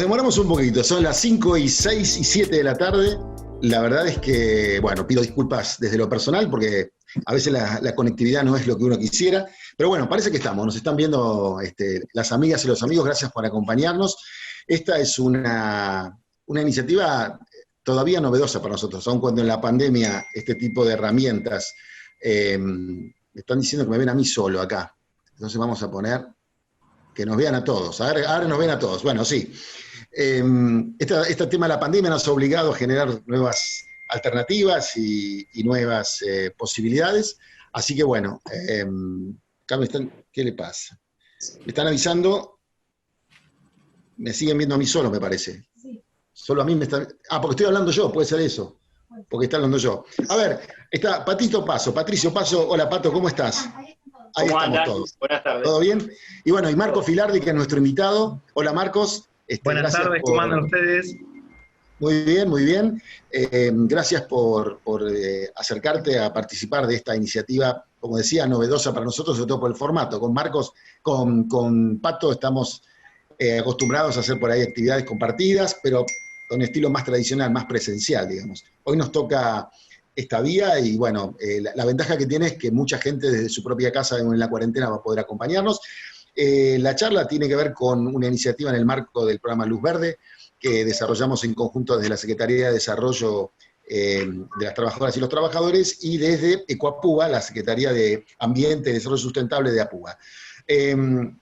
demoramos un poquito, son las 5 y 6 y 7 de la tarde. La verdad es que, bueno, pido disculpas desde lo personal porque a veces la conectividad no es lo que uno quisiera. Pero bueno, parece que estamos, nos están viendo las amigas y los amigos, gracias por acompañarnos. Esta es una iniciativa todavía novedosa para nosotros, aun cuando en la pandemia este tipo de herramientas, me están diciendo que me ven a mí solo acá. Entonces vamos a poner que nos vean a todos. Ahora nos ven a todos. Bueno, sí. Este tema de la pandemia nos ha obligado a generar nuevas alternativas y nuevas posibilidades. Así que bueno, ¿qué le pasa? Me están avisando, me siguen viendo a mí solo, me parece. Sí. Solo a mí me están... porque estoy hablando yo, puede ser eso. Porque está hablando yo. A ver, está Patricio Paso. Hola, Pato, ¿cómo estás? Ahí estamos todos. Buenas tardes. ¿Todo bien? Y bueno, y Marcos Filardi, que es nuestro invitado. Hola, Marcos. Buenas tardes, ¿cómo andan ustedes? Muy bien, muy bien. Gracias por acercarte a participar de esta iniciativa, como decía, novedosa para nosotros, sobre todo por el formato. Con Marcos, con Pato estamos acostumbrados a hacer por ahí actividades compartidas, pero con estilo más tradicional, más presencial, digamos. Hoy nos toca esta vía y bueno, la ventaja que tiene es que mucha gente desde su propia casa en la cuarentena va a poder acompañarnos. La charla tiene que ver con una iniciativa en el marco del programa Luz Verde, que desarrollamos en conjunto desde la Secretaría de Desarrollo de las Trabajadoras y los Trabajadores y desde Ecoapúa, la Secretaría de Ambiente y Desarrollo Sustentable de Apúa.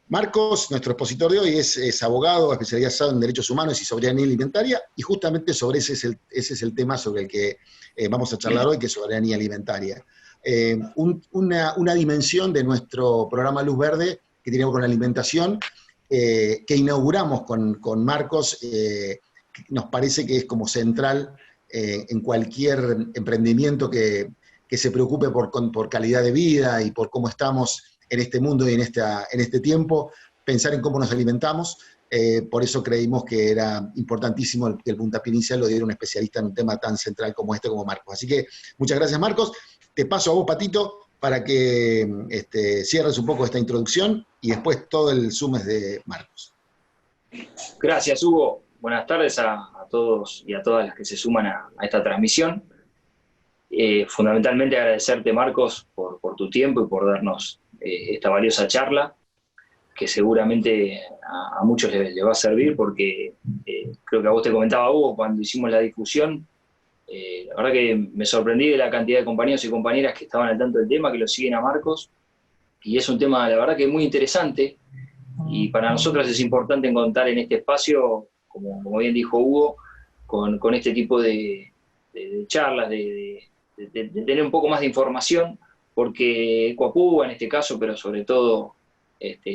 Marcos, nuestro expositor de hoy, es abogado especializado en derechos humanos y soberanía alimentaria, y justamente sobre ese es el tema sobre el que vamos a charlar hoy, que es soberanía alimentaria. Una dimensión de nuestro programa Luz Verde que tiene que ver con la alimentación, que inauguramos con Marcos, nos parece que es como central en cualquier emprendimiento que se preocupe por calidad de vida y por cómo estamos en este mundo y en este tiempo, pensar en cómo nos alimentamos. Por eso creímos que era importantísimo que el puntapié inicial lo diera un especialista en un tema tan central como como Marcos. Así que muchas gracias, Marcos. Te paso a vos, Patito, para que cierres un poco esta introducción y después todo el zoom es de Marcos. Gracias, Hugo. Buenas tardes a todos y a todas las que se suman a esta transmisión. Fundamentalmente agradecerte, Marcos, por tu tiempo y por darnos esta valiosa charla, que seguramente a muchos les va a servir, porque creo que a vos te comentaba, Hugo, cuando hicimos la difusión, la verdad que me sorprendí de la cantidad de compañeros y compañeras que estaban al tanto del tema, que lo siguen a Marcos, y es un tema, la verdad, que muy interesante, y para nosotros es importante contar en este espacio, como bien dijo Hugo, con este tipo de charlas, de tener un poco más de información, porque Ecoapúa en este caso, pero sobre todo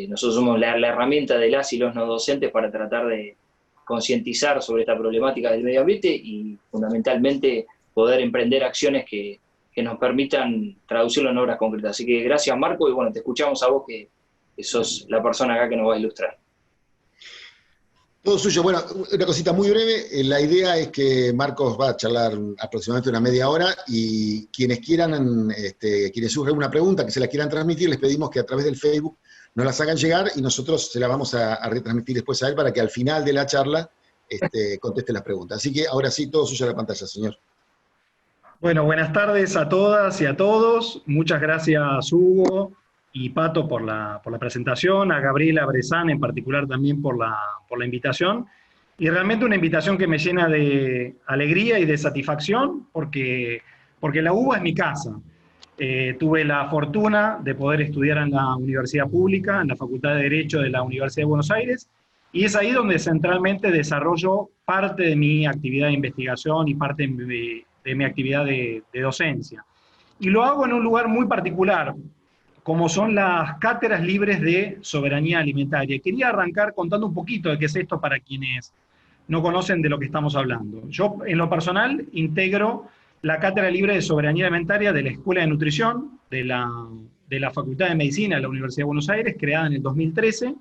nosotros somos la herramienta de las y los no docentes para tratar de concientizar sobre esta problemática del medio ambiente y fundamentalmente poder emprender acciones que nos permitan traducirlo en obras concretas. Así que gracias, Marco, y bueno, te escuchamos a vos que sos la persona acá que nos va a ilustrar. Todo suyo. Bueno, una cosita muy breve. La idea es que Marcos va a charlar aproximadamente una media hora y quienes quieran, quienes surjan una pregunta, que se la quieran transmitir, les pedimos que a través del Facebook nos las hagan llegar y nosotros se la vamos a retransmitir después a él para que al final de la charla conteste las preguntas. Así que ahora sí, todo suyo a la pantalla, señor. Bueno, buenas tardes a todas y a todos. Muchas gracias, Hugo y Pato, por la presentación, a Gabriela Brezán en particular también por la invitación, y realmente una invitación que me llena de alegría y de satisfacción, porque la UBA es mi casa. Tuve la fortuna de poder estudiar en la universidad pública, en la Facultad de Derecho de la Universidad de Buenos Aires, y es ahí donde centralmente desarrollo parte de mi actividad de investigación y parte de mi actividad de docencia. Y lo hago en un lugar muy particular, como son las cátedras libres de soberanía alimentaria. Quería arrancar contando un poquito de qué es esto para quienes no conocen de lo que estamos hablando. Yo, en lo personal, integro la Cátedra Libre de Soberanía Alimentaria de la Escuela de Nutrición de la Facultad de Medicina de la Universidad de Buenos Aires, creada en el 2013,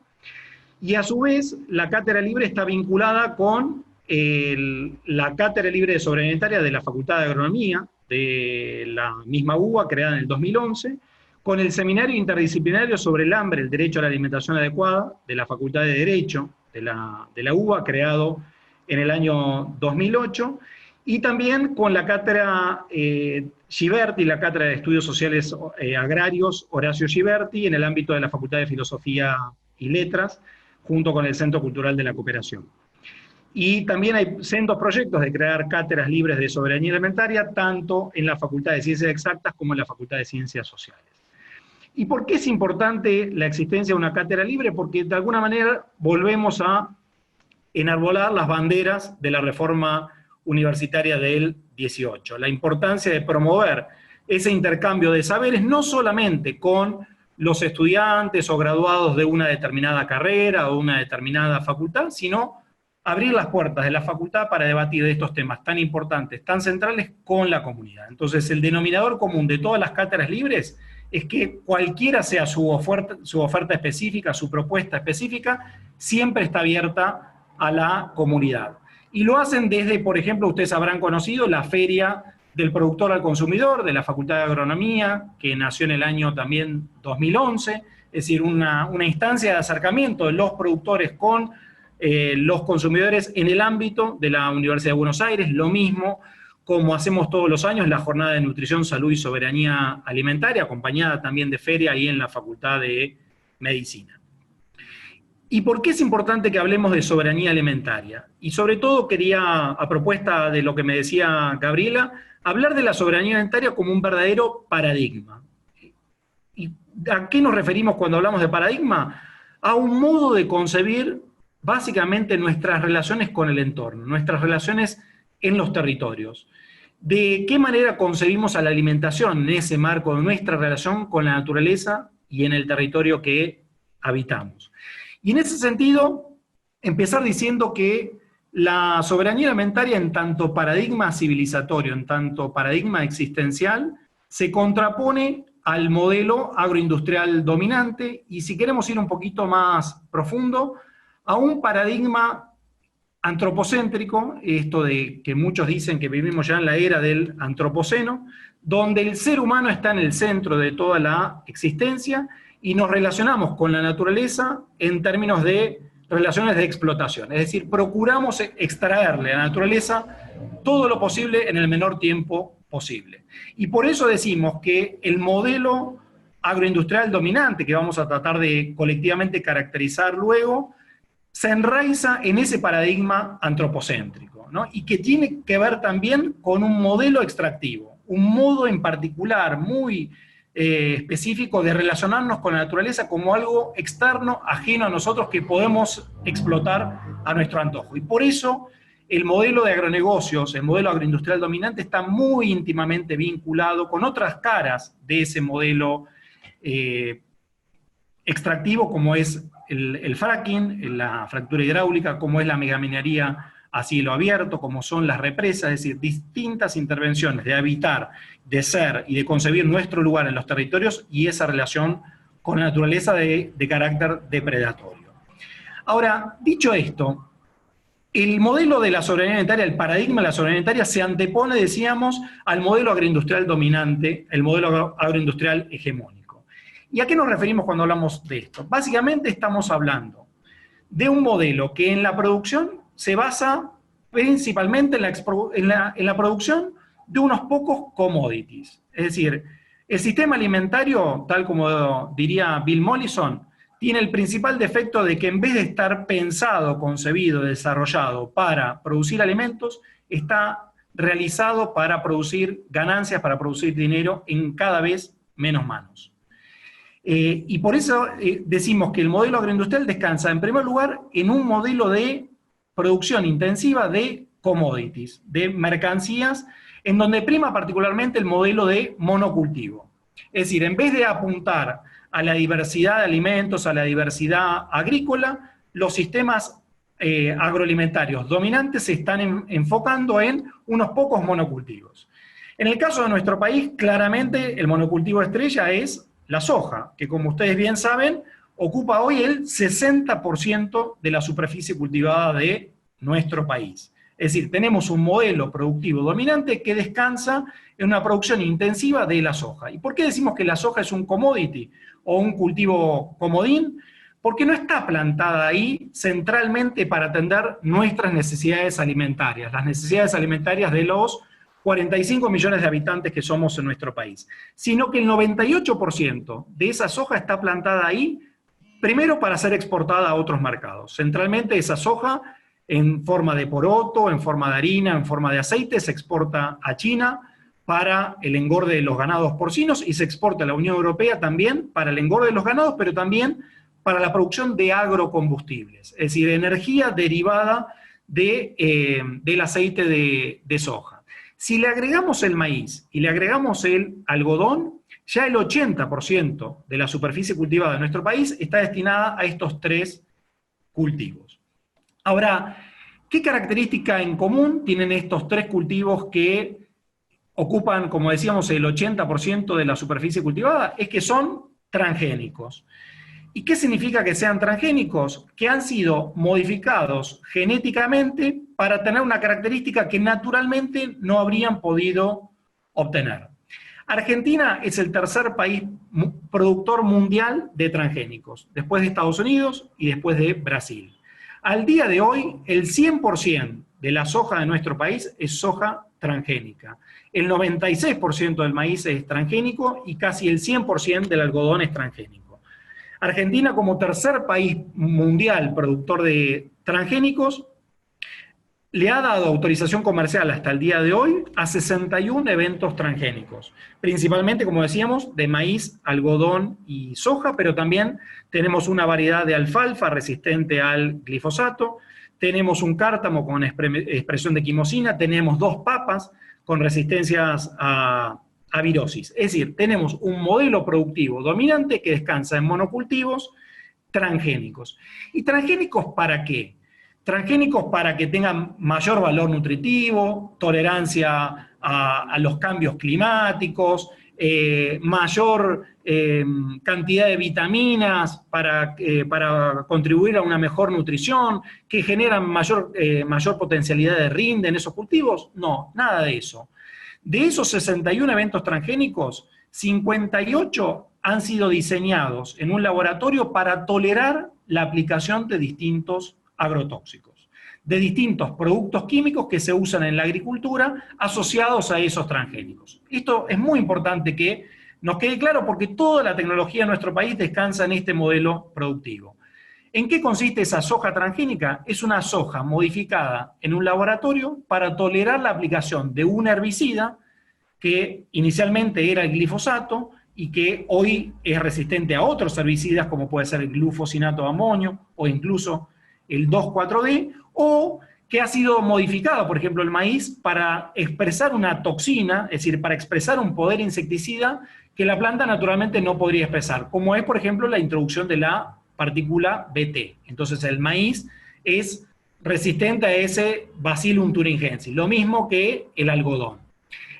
y a su vez la Cátedra Libre está vinculada con la Cátedra Libre de Soberanía Alimentaria de la Facultad de Agronomía, de la misma UBA, creada en el 2011, con el Seminario Interdisciplinario sobre el Hambre, el Derecho a la Alimentación Adecuada, de la Facultad de Derecho, de la UBA, creado en el año 2008, y también con la cátedra Ghiberti, la cátedra de Estudios Sociales Agrarios Horacio Ghiberti, en el ámbito de la Facultad de Filosofía y Letras, junto con el Centro Cultural de la Cooperación. Y también hay sendos proyectos de crear cátedras libres de soberanía alimentaria, tanto en la Facultad de Ciencias Exactas como en la Facultad de Ciencias Sociales. ¿Y por qué es importante la existencia de una cátedra libre? Porque de alguna manera volvemos a enarbolar las banderas de la reforma universitaria del 18. La importancia de promover ese intercambio de saberes, no solamente con los estudiantes o graduados de una determinada carrera o una determinada facultad, sino abrir las puertas de la facultad para debatir de estos temas tan importantes, tan centrales con la comunidad. Entonces, el denominador común de todas las cátedras libres es que cualquiera sea su oferta específica, su propuesta específica, siempre está abierta a la comunidad. Y lo hacen desde, por ejemplo, ustedes habrán conocido la Feria del Productor al Consumidor de la Facultad de Agronomía, que nació en el año también 2011, es decir, una instancia de acercamiento de los productores con los consumidores en el ámbito de la Universidad de Buenos Aires, lo mismo como hacemos todos los años la jornada de nutrición, salud y soberanía alimentaria, acompañada también de feria ahí en la Facultad de Medicina. ¿Y por qué es importante que hablemos de soberanía alimentaria? Y sobre todo quería, a propuesta de lo que me decía Gabriela, hablar de la soberanía alimentaria como un verdadero paradigma. ¿Y a qué nos referimos cuando hablamos de paradigma? A un modo de concebir básicamente nuestras relaciones con el entorno, nuestras relaciones en los territorios. De qué manera concebimos a la alimentación en ese marco de nuestra relación con la naturaleza y en el territorio que habitamos. Y en ese sentido, empezar diciendo que la soberanía alimentaria en tanto paradigma civilizatorio, en tanto paradigma existencial, se contrapone al modelo agroindustrial dominante, y si queremos ir un poquito más profundo, a un paradigma antropocéntrico, esto de que muchos dicen que vivimos ya en la era del antropoceno, donde el ser humano está en el centro de toda la existencia y nos relacionamos con la naturaleza en términos de relaciones de explotación. Es decir, procuramos extraerle a la naturaleza todo lo posible en el menor tiempo posible. Y por eso decimos que el modelo agroindustrial dominante, que vamos a tratar de colectivamente caracterizar luego, se enraiza en ese paradigma antropocéntrico, ¿no? Y que tiene que ver también con un modelo extractivo, un modo en particular muy específico de relacionarnos con la naturaleza como algo externo, ajeno a nosotros, que podemos explotar a nuestro antojo. Y por eso el modelo de agronegocios, el modelo agroindustrial dominante, está muy íntimamente vinculado con otras caras de ese modelo extractivo, como es el fracking, la fractura hidráulica, como es la megaminería a cielo abierto, como son las represas, es decir, distintas intervenciones de habitar, de ser y de concebir nuestro lugar en los territorios y esa relación con la naturaleza de carácter depredatorio. Ahora, dicho esto, el modelo de la soberanía alimentaria, el paradigma de la soberanía alimentaria se antepone, decíamos, al modelo agroindustrial dominante, el modelo agroindustrial hegemónico. ¿Y a qué nos referimos cuando hablamos de esto? Básicamente estamos hablando de un modelo que en la producción se basa principalmente en la producción de unos pocos commodities. Es decir, el sistema alimentario, tal como diría Bill Mollison, tiene el principal defecto de que en vez de estar pensado, concebido, desarrollado para producir alimentos, está realizado para producir ganancias, para producir dinero en cada vez menos manos. Y por eso decimos que el modelo agroindustrial descansa, en primer lugar, en un modelo de producción intensiva de commodities, de mercancías, en donde prima particularmente el modelo de monocultivo. Es decir, en vez de apuntar a la diversidad de alimentos, a la diversidad agrícola, los sistemas agroalimentarios dominantes se están enfocando en unos pocos monocultivos. En el caso de nuestro país, claramente el monocultivo estrella es la soja, que como ustedes bien saben, ocupa hoy el 60% de la superficie cultivada de nuestro país. Es decir, tenemos un modelo productivo dominante que descansa en una producción intensiva de la soja. ¿Y por qué decimos que la soja es un commodity o un cultivo comodín? porque no está plantada ahí centralmente para atender nuestras necesidades alimentarias, las necesidades alimentarias de los 45 millones de habitantes que somos en nuestro país, sino que el 98% de esa soja está plantada ahí, primero para ser exportada a otros mercados. Centralmente esa soja, en forma de poroto, en forma de harina, en forma de aceite, se exporta a China para el engorde de los ganados porcinos y se exporta a la Unión Europea también para el engorde de los ganados, pero también para la producción de agrocombustibles, es decir, energía derivada del aceite de soja. Si le agregamos el maíz y le agregamos el algodón, ya el 80% de la superficie cultivada en nuestro país está destinada a estos 3 cultivos. Ahora, ¿qué característica en común tienen estos 3 cultivos que ocupan, como decíamos, el 80% de la superficie cultivada? Es que son transgénicos. ¿Y qué significa que sean transgénicos? Que han sido modificados genéticamente para tener una característica que naturalmente no habrían podido obtener. Argentina es el tercer país productor mundial de transgénicos, después de Estados Unidos y después de Brasil. Al día de hoy, el 100% de la soja de nuestro país es soja transgénica. El 96% del maíz es transgénico y casi el 100% del algodón es transgénico. Argentina, como tercer país mundial productor de transgénicos, le ha dado autorización comercial hasta el día de hoy a 61 eventos transgénicos, principalmente, como decíamos, de maíz, algodón y soja, pero también tenemos una variedad de alfalfa resistente al glifosato, tenemos un cártamo con expresión de quimosina, tenemos 2 papas con resistencias a virosis. Es decir, tenemos un modelo productivo dominante que descansa en monocultivos transgénicos. ¿Y transgénicos para qué? Transgénicos para que tengan mayor valor nutritivo, tolerancia a los cambios climáticos, mayor cantidad de vitaminas para contribuir a una mejor nutrición, que generan mayor potencialidad de rinde en esos cultivos. No, nada de eso. De esos 61 eventos transgénicos, 58 han sido diseñados en un laboratorio para tolerar la aplicación de distintos agrotóxicos, de distintos productos químicos que se usan en la agricultura asociados a esos transgénicos. Esto es muy importante que nos quede claro porque toda la tecnología en nuestro país descansa en este modelo productivo. ¿En qué consiste esa soja transgénica? Es una soja modificada en un laboratorio para tolerar la aplicación de un herbicida que inicialmente era el glifosato y que hoy es resistente a otros herbicidas como puede ser el glufosinato de amonio o incluso el 2,4-D, o que ha sido modificado, por ejemplo, el maíz para expresar una toxina, es decir, para expresar un poder insecticida que la planta naturalmente no podría expresar, como es, por ejemplo, la introducción de la partícula Bt. Entonces el maíz es resistente a ese Bacillus thuringiensis, lo mismo que el algodón.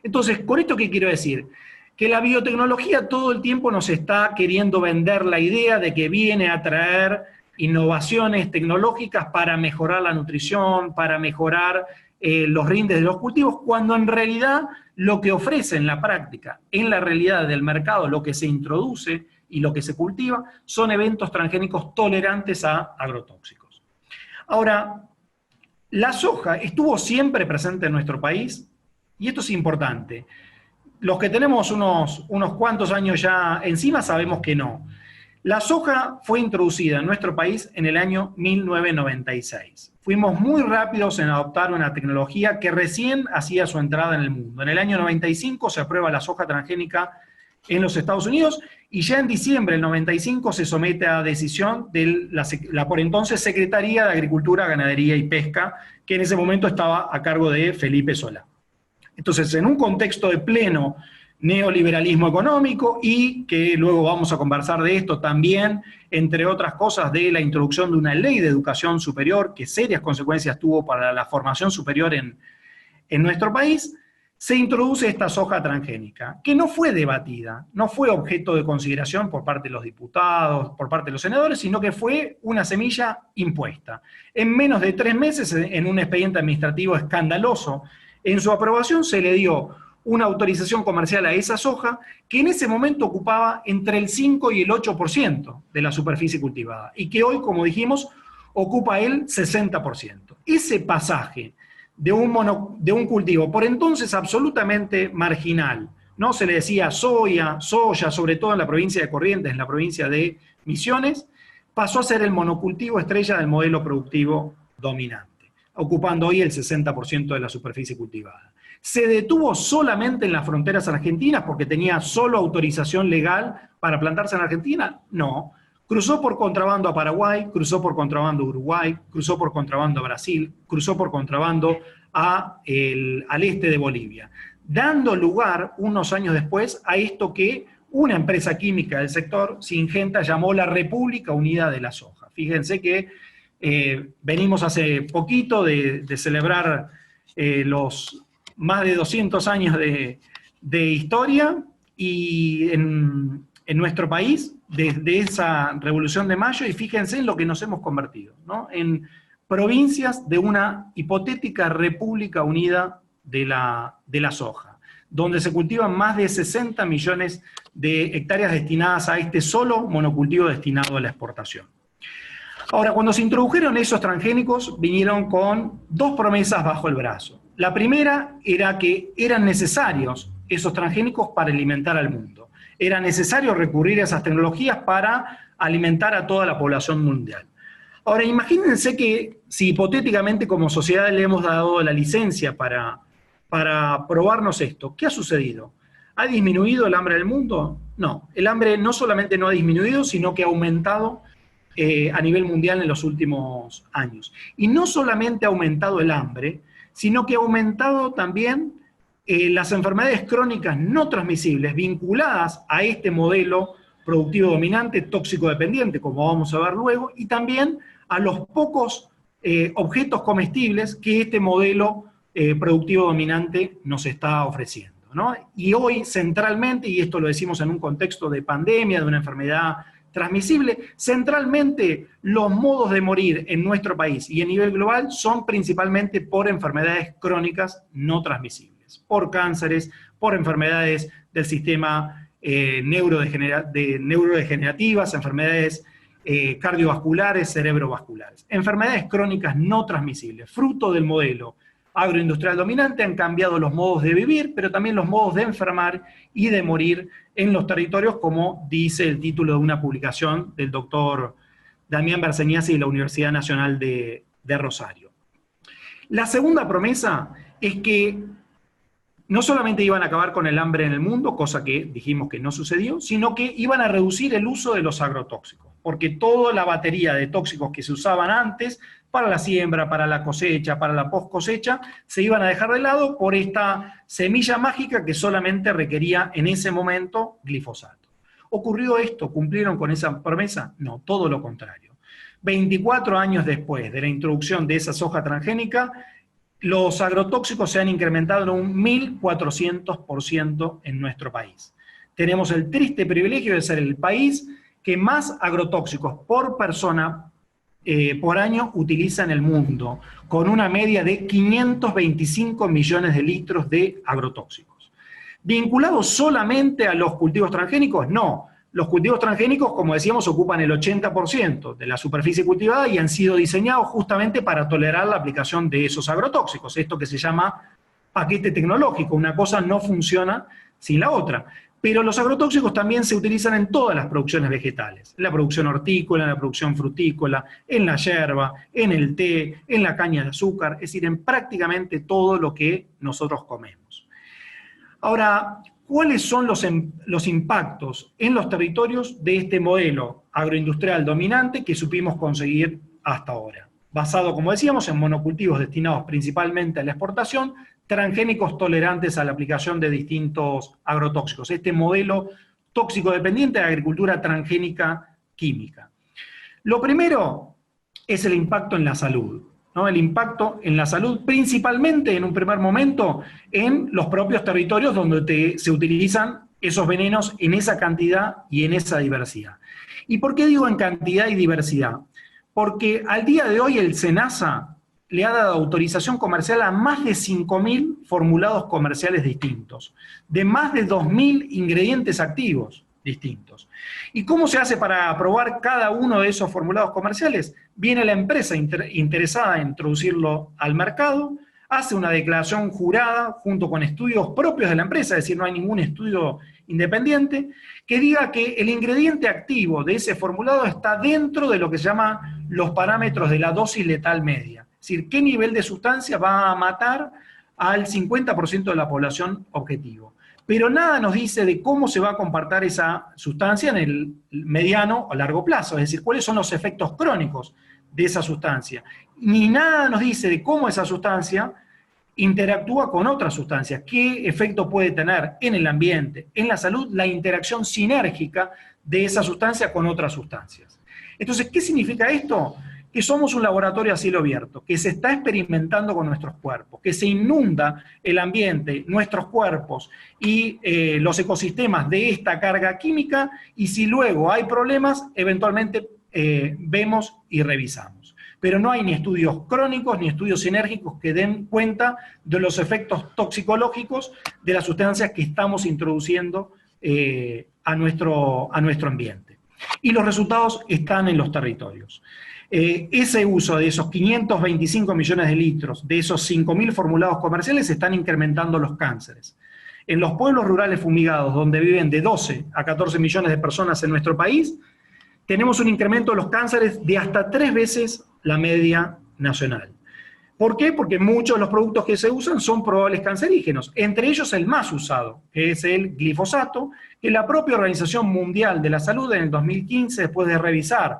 Entonces, ¿con esto qué quiero decir? Que la biotecnología todo el tiempo nos está queriendo vender la idea de que viene a traer innovaciones tecnológicas para mejorar la nutrición, para mejorar los rindes de los cultivos, cuando en realidad lo que ofrece en la práctica, en la realidad del mercado, lo que se introduce y lo que se cultiva, son eventos transgénicos tolerantes a agrotóxicos. Ahora, la soja estuvo siempre presente en nuestro país, y esto es importante. Los que tenemos unos cuantos años ya encima sabemos que no. La soja fue introducida en nuestro país en el año 1996. Fuimos muy rápidos en adoptar una tecnología que recién hacía su entrada en el mundo. En el año 95 se aprueba la soja transgénica en los Estados Unidos y ya en diciembre del 95 se somete a decisión de la por entonces Secretaría de Agricultura, Ganadería y Pesca, que en ese momento estaba a cargo de Felipe Solá. Entonces, en un contexto de pleno neoliberalismo económico y que luego vamos a conversar de esto también, entre otras cosas, de la introducción de una ley de educación superior que serias consecuencias tuvo para la formación superior en nuestro país, se introduce esta soja transgénica, que no fue debatida, no fue objeto de consideración por parte de los diputados, por parte de los senadores, sino que fue una semilla impuesta. En menos de 3 meses, en un expediente administrativo escandaloso, en su aprobación se le dio una autorización comercial a esa soja, que en ese momento ocupaba entre el 5 y el 8% de la superficie cultivada, y que hoy, como dijimos, ocupa el 60%. Ese pasaje de un cultivo, por entonces absolutamente marginal, ¿no? Se le decía soya, sobre todo en la provincia de Corrientes, en la provincia de Misiones, pasó a ser el monocultivo estrella del modelo productivo dominante, ocupando hoy el 60% de la superficie cultivada. ¿Se detuvo solamente en las fronteras argentinas porque tenía solo autorización legal para plantarse en Argentina? No. Cruzó por contrabando a Paraguay, cruzó por contrabando a Uruguay, cruzó por contrabando a Brasil, cruzó por contrabando al este de Bolivia, dando lugar, unos años después, a esto que una empresa química del sector, Syngenta, llamó la República Unida de la Soja. Fíjense que venimos hace poquito de celebrar los más de 200 años de historia, y en nuestro país, desde esa Revolución de Mayo, y fíjense en lo que nos hemos convertido, ¿no? En provincias de una hipotética República Unida de la soja, donde se cultivan más de 60 millones de hectáreas destinadas a este solo monocultivo destinado a la exportación. Ahora, cuando se introdujeron esos transgénicos, vinieron con dos promesas bajo el brazo. La primera era que eran necesarios esos transgénicos para alimentar al mundo. Era necesario recurrir a esas tecnologías para alimentar a toda la población mundial. Ahora, imagínense que si hipotéticamente como sociedad le hemos dado la licencia para probarnos esto, ¿qué ha sucedido? ¿Ha disminuido el hambre del mundo? No, el hambre no solamente no ha disminuido, sino que ha aumentado a nivel mundial en los últimos años. Y no solamente ha aumentado el hambre, sino que ha aumentado también las enfermedades crónicas no transmisibles vinculadas a este modelo productivo dominante, tóxico dependiente, como vamos a ver luego, y también a los pocos objetos comestibles que este modelo productivo dominante nos está ofreciendo, ¿no? Y hoy, centralmente, y esto lo decimos en un contexto de pandemia, de una enfermedad transmisible, centralmente los modos de morir en nuestro país y a nivel global son principalmente por enfermedades crónicas no transmisibles, por cánceres, por enfermedades del sistema neurodegenerativas, enfermedades cardiovasculares, cerebrovasculares. Enfermedades crónicas no transmisibles, fruto del modelo agroindustrial dominante, han cambiado los modos de vivir, pero también los modos de enfermar y de morir en los territorios, como dice el título de una publicación del doctor Damián Berceniasi de la Universidad Nacional de Rosario. La segunda promesa es que no solamente iban a acabar con el hambre en el mundo, cosa que dijimos que no sucedió, sino que iban a reducir el uso de los agrotóxicos, porque toda la batería de tóxicos que se usaban antes, para la siembra, para la cosecha, para la post cosecha, se iban a dejar de lado por esta semilla mágica que solamente requería en ese momento glifosato. ¿Ocurrió esto? ¿Cumplieron con esa promesa? No, todo lo contrario. 24 años después de la introducción de esa soja transgénica, los agrotóxicos se han incrementado en un 1400% en nuestro país. Tenemos el triste privilegio de ser el país que más agrotóxicos por persona por año utiliza en el mundo, con una media de 525 millones de litros de agrotóxicos. ¿Vinculados solamente a los cultivos transgénicos? No. Los cultivos transgénicos, como decíamos, ocupan el 80% de la superficie cultivada y han sido diseñados justamente para tolerar la aplicación de esos agrotóxicos, esto que se llama paquete tecnológico. Una cosa no funciona sin la otra. Pero los agrotóxicos también se utilizan en todas las producciones vegetales, en la producción hortícola, en la producción frutícola, en la yerba, en el té, en la caña de azúcar, es decir, en prácticamente todo lo que nosotros comemos. Ahora, ¿cuáles son los impactos en los territorios de este modelo agroindustrial dominante que supimos conseguir hasta ahora? Basado, como decíamos, en monocultivos destinados principalmente a la exportación, transgénicos tolerantes a la aplicación de distintos agrotóxicos. Este modelo tóxico dependiente de agricultura transgénica química. Lo primero es el impacto en la salud, ¿no? El impacto en la salud principalmente en un primer momento en los propios territorios donde se utilizan esos venenos en esa cantidad y en esa diversidad. ¿Y por qué digo en cantidad y diversidad? Porque al día de hoy el SENASA le ha dado autorización comercial a más de 5.000 formulados comerciales distintos, de más de 2.000 ingredientes activos distintos. ¿Y cómo se hace para aprobar cada uno de esos formulados comerciales? Viene la empresa interesada en introducirlo al mercado, hace una declaración jurada junto con estudios propios de la empresa, es decir, no hay ningún estudio independiente, que diga que el ingrediente activo de ese formulado está dentro de lo que se llama los parámetros de la dosis letal media. Es decir, qué nivel de sustancia va a matar al 50% de la población objetivo. Pero nada nos dice de cómo se va a comportar esa sustancia en el mediano o largo plazo, es decir, cuáles son los efectos crónicos de esa sustancia. Ni nada nos dice de cómo esa sustancia interactúa con otras sustancias, qué efecto puede tener en el ambiente, en la salud, la interacción sinérgica de esa sustancia con otras sustancias. Entonces, ¿qué significa esto? Que somos un laboratorio a cielo abierto, que se está experimentando con nuestros cuerpos, que se inunda el ambiente, nuestros cuerpos y los ecosistemas de esta carga química, y si luego hay problemas, eventualmente vemos y revisamos. Pero no hay ni estudios crónicos ni estudios sinérgicos que den cuenta de los efectos toxicológicos de las sustancias que estamos introduciendo a nuestro ambiente. Y los resultados están en los territorios. Ese uso de esos 525 millones de litros, de esos 5.000 formulados comerciales, están incrementando los cánceres. En los pueblos rurales fumigados, donde viven de 12 a 14 millones de personas en nuestro país, tenemos un incremento de los cánceres de hasta 3 veces la media nacional. ¿Por qué? Porque muchos de los productos que se usan son probables cancerígenos, entre ellos el más usado, que es el glifosato, que la propia Organización Mundial de la Salud en el 2015, después de revisar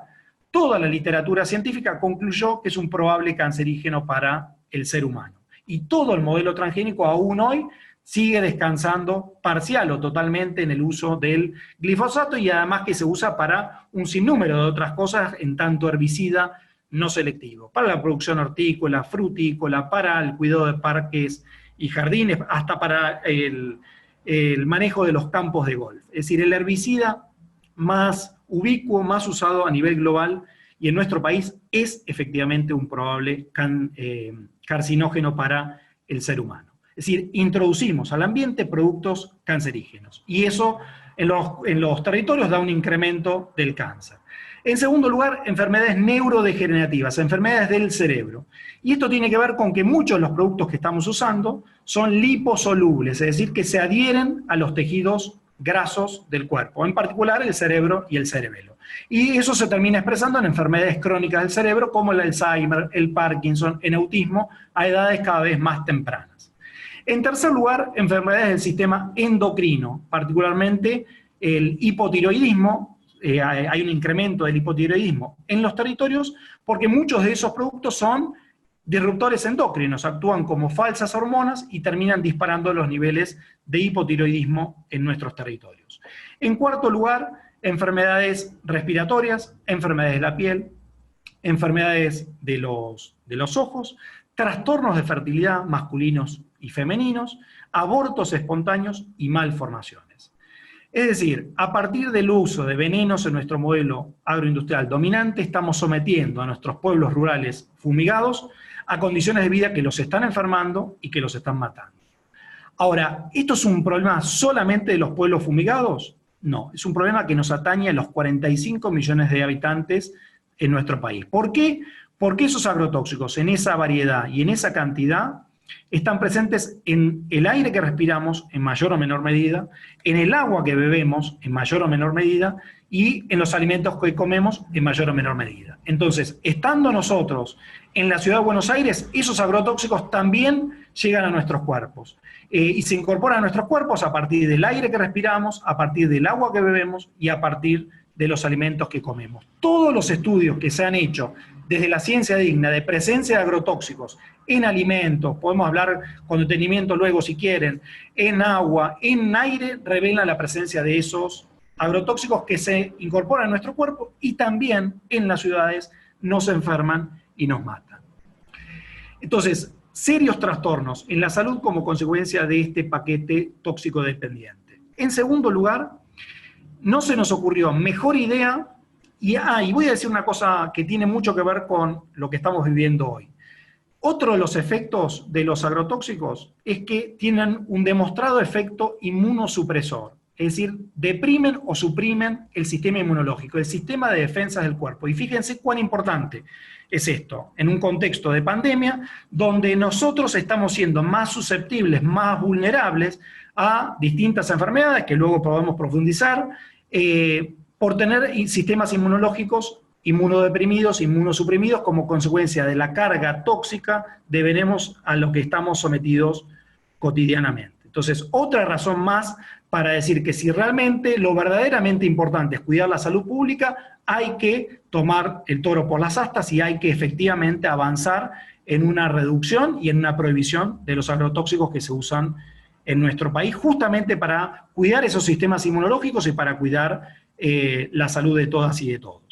toda la literatura científica, concluyó que es un probable cancerígeno para el ser humano. Y todo el modelo transgénico aún hoy sigue descansando parcial o totalmente en el uso del glifosato, y además que se usa para un sinnúmero de otras cosas, en tanto herbicida no selectivo, para la producción hortícola, frutícola, para el cuidado de parques y jardines, hasta para el manejo de los campos de golf. Es decir, el herbicida más ubicuo, más usado a nivel global y en nuestro país es efectivamente un probable carcinógeno para el ser humano. Es decir, introducimos al ambiente productos cancerígenos y eso en los territorios da un incremento del cáncer. En segundo lugar, enfermedades neurodegenerativas, enfermedades del cerebro. Y esto tiene que ver con que muchos de los productos que estamos usando son liposolubles, es decir, que se adhieren a los tejidos grasos del cuerpo, en particular el cerebro y el cerebelo. Y eso se termina expresando en enfermedades crónicas del cerebro como el Alzheimer, el Parkinson, en autismo a edades cada vez más tempranas. En tercer lugar, enfermedades del sistema endocrino, particularmente el hipotiroidismo. Hay un incremento del hipotiroidismo en los territorios porque muchos de esos productos son disruptores endocrinos, actúan como falsas hormonas y terminan disparando los niveles de hipotiroidismo en nuestros territorios. En cuarto lugar, enfermedades respiratorias, enfermedades de la piel, enfermedades de los ojos, trastornos de fertilidad masculinos y femeninos, abortos espontáneos y malformaciones. Es decir, a partir del uso de venenos en nuestro modelo agroindustrial dominante, estamos sometiendo a nuestros pueblos rurales fumigados a condiciones de vida que los están enfermando y que los están matando. Ahora, ¿esto es un problema solamente de los pueblos fumigados? No, es un problema que nos atañe a los 45 millones de habitantes en nuestro país. ¿Por qué? Porque esos agrotóxicos en esa variedad y en esa cantidad están presentes en el aire que respiramos en mayor o menor medida, en el agua que bebemos en mayor o menor medida y en los alimentos que comemos en mayor o menor medida. Entonces, estando nosotros en la ciudad de Buenos Aires, esos agrotóxicos también llegan a nuestros cuerpos y se incorporan a nuestros cuerpos a partir del aire que respiramos, a partir del agua que bebemos y a partir de los alimentos que comemos. Todos los estudios que se han hecho desde la ciencia digna de presencia de agrotóxicos en alimentos, podemos hablar con detenimiento luego si quieren, en agua, en aire, revelan la presencia de esos agrotóxicos que se incorporan a nuestro cuerpo y también en las ciudades nos enferman y nos matan. Entonces, serios trastornos en la salud como consecuencia de este paquete tóxico dependiente. En segundo lugar, no se nos ocurrió mejor idea, y voy a decir una cosa que tiene mucho que ver con lo que estamos viviendo hoy. Otro de los efectos de los agrotóxicos es que tienen un demostrado efecto inmunosupresor, es decir, deprimen o suprimen el sistema inmunológico, el sistema de defensas del cuerpo. Y fíjense cuán importante es esto, en un contexto de pandemia, donde nosotros estamos siendo más susceptibles, más vulnerables a distintas enfermedades, que luego podemos profundizar, por tener sistemas inmunológicos inmunodeprimidos, inmunosuprimidos, como consecuencia de la carga tóxica de venenos a los que estamos sometidos cotidianamente. Entonces, otra razón más para decir que si realmente lo verdaderamente importante es cuidar la salud pública, hay que tomar el toro por las astas y hay que efectivamente avanzar en una reducción y en una prohibición de los agrotóxicos que se usan en nuestro país, justamente para cuidar esos sistemas inmunológicos y para cuidar la salud de todas y de todos.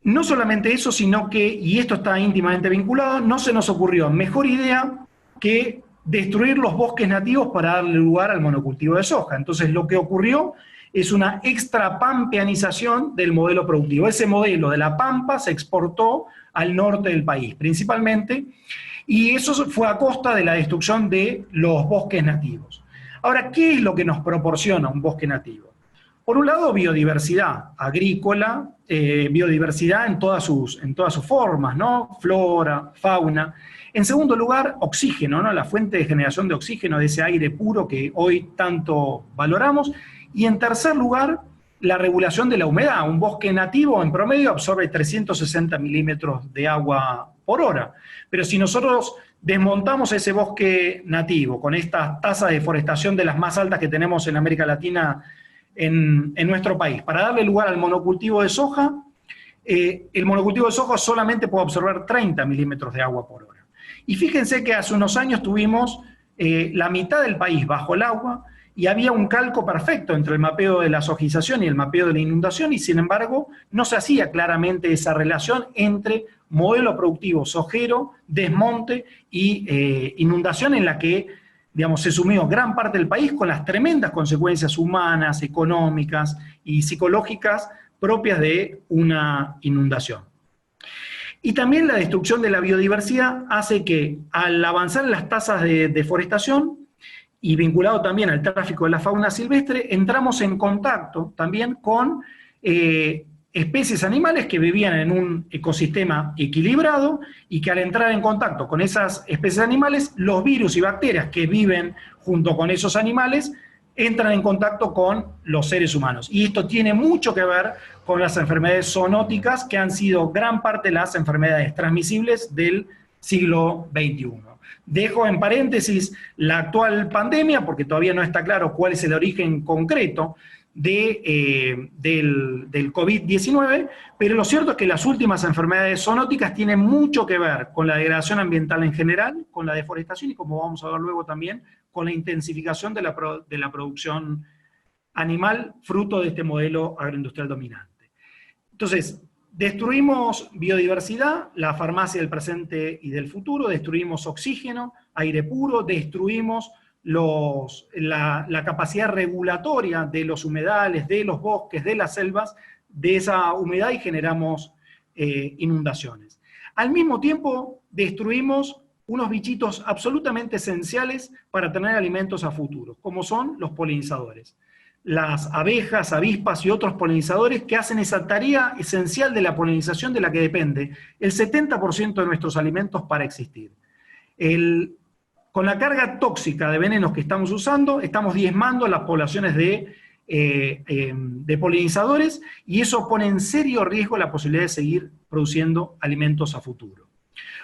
No solamente eso, sino que, y esto está íntimamente vinculado, no se nos ocurrió mejor idea que destruir los bosques nativos para darle lugar al monocultivo de soja. Entonces lo que ocurrió es una extrapampeanización del modelo productivo. Ese modelo de la pampa se exportó al norte del país, principalmente, y eso fue a costa de la destrucción de los bosques nativos. Ahora, ¿qué es lo que nos proporciona un bosque nativo? Por un lado, biodiversidad agrícola, biodiversidad en todas sus formas, ¿no? Flora, fauna. En segundo lugar, oxígeno, ¿no? La fuente de generación de oxígeno, de ese aire puro que hoy tanto valoramos. Y en tercer lugar, la regulación de la humedad. Un bosque nativo en promedio absorbe 360 milímetros de agua por hora. Pero si nosotros desmontamos ese bosque nativo con estas tasas de deforestación de las más altas que tenemos en América Latina en nuestro país, para darle lugar al monocultivo de soja, el monocultivo de soja solamente puede absorber 30 milímetros de agua por hora. Y fíjense que hace unos años tuvimos la mitad del país bajo el agua y había un calco perfecto entre el mapeo de la sojización y el mapeo de la inundación, y sin embargo no se hacía claramente esa relación entre modelo productivo sojero, desmonte y inundación, en la que, digamos, se sumió gran parte del país con las tremendas consecuencias humanas, económicas y psicológicas propias de una inundación. Y también la destrucción de la biodiversidad hace que, al avanzar en las tasas de deforestación, y vinculado también al tráfico de la fauna silvestre, entramos en contacto también con especies animales que vivían en un ecosistema equilibrado, y que al entrar en contacto con esas especies animales, los virus y bacterias que viven junto con esos animales entran en contacto con los seres humanos. Y esto tiene mucho que ver con las enfermedades zoonóticas, que han sido gran parte de las enfermedades transmisibles del siglo XXI. Dejo en paréntesis la actual pandemia, porque todavía no está claro cuál es el origen concreto del COVID-19, pero lo cierto es que las últimas enfermedades zoonóticas tienen mucho que ver con la degradación ambiental en general, con la deforestación y, como vamos a ver luego también, con la intensificación de la producción animal, fruto de este modelo agroindustrial dominante. Entonces, destruimos biodiversidad, la farmacia del presente y del futuro, destruimos oxígeno, aire puro, destruimos la capacidad regulatoria de los humedales, de los bosques, de las selvas, de esa humedad, y generamos inundaciones. Al mismo tiempo, destruimos unos bichitos absolutamente esenciales para tener alimentos a futuro, como son los polinizadores. Las abejas, avispas y otros polinizadores que hacen esa tarea esencial de la polinización, de la que depende el 70% de nuestros alimentos para existir. Con la carga tóxica de venenos que estamos usando, estamos diezmando las poblaciones de polinizadores, y eso pone en serio riesgo la posibilidad de seguir produciendo alimentos a futuro.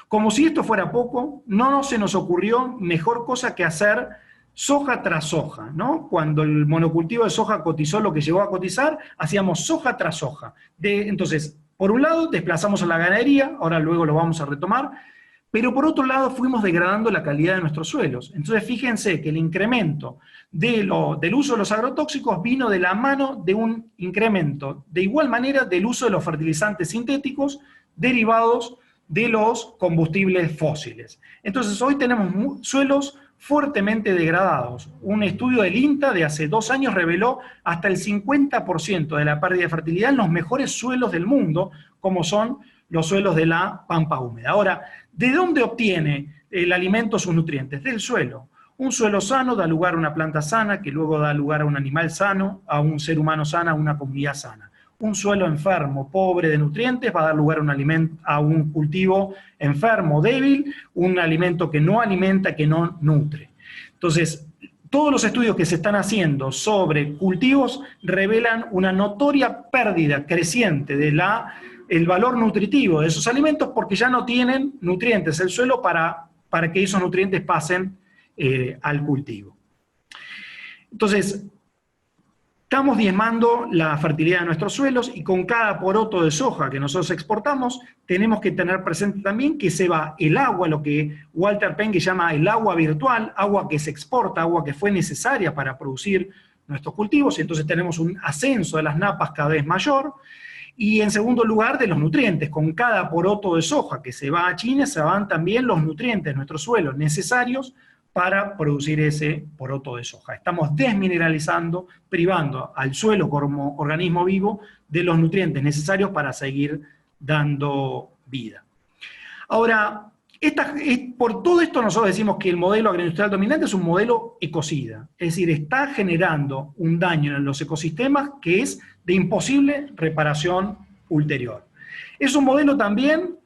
Como si esto fuera poco, no se nos ocurrió mejor cosa que hacer soja tras soja, ¿no? Cuando el monocultivo de soja cotizó lo que llegó a cotizar, hacíamos soja tras soja. Entonces, por un lado, desplazamos a la ganadería, ahora luego lo vamos a retomar, pero por otro lado fuimos degradando la calidad de nuestros suelos. Entonces fíjense que el incremento del uso de los agrotóxicos vino de la mano de un incremento, de igual manera, del uso de los fertilizantes sintéticos derivados de los combustibles fósiles. Entonces hoy tenemos suelos fuertemente degradados. Un estudio del INTA de hace 2 años reveló hasta el 50% de la pérdida de fertilidad en los mejores suelos del mundo, como son los suelos de la pampa húmeda. Ahora, ¿De dónde obtiene el alimento sus nutrientes? Del suelo. Un suelo sano da lugar a una planta sana, que luego da lugar a un animal sano, a un ser humano sano, a una comunidad sana. Un suelo enfermo, pobre de nutrientes, va a dar lugar a un cultivo enfermo, débil, un alimento que no alimenta, que no nutre. Entonces, todos los estudios que se están haciendo sobre cultivos revelan una notoria pérdida creciente del valor nutritivo de esos alimentos porque ya no tienen nutrientes el suelo para que esos nutrientes pasen al cultivo. Entonces, estamos diezmando la fertilidad de nuestros suelos y con cada poroto de soja que nosotros exportamos, tenemos que tener presente también que se va el agua, lo que Walter Penke llama el agua virtual, agua que se exporta, agua que fue necesaria para producir nuestros cultivos, y entonces tenemos un ascenso de las napas cada vez mayor. Y en segundo lugar, de los nutrientes. Con cada poroto de soja que se va a China, se van también los nutrientes de nuestros suelos necesarios para producir ese poroto de soja. Estamos desmineralizando, privando al suelo como organismo vivo de los nutrientes necesarios para seguir dando vida. Ahora, por todo esto nosotros decimos que el modelo agroindustrial dominante es un modelo ecocida, es decir, está generando un daño en los ecosistemas que es de imposible reparación ulterior. Es un modelo también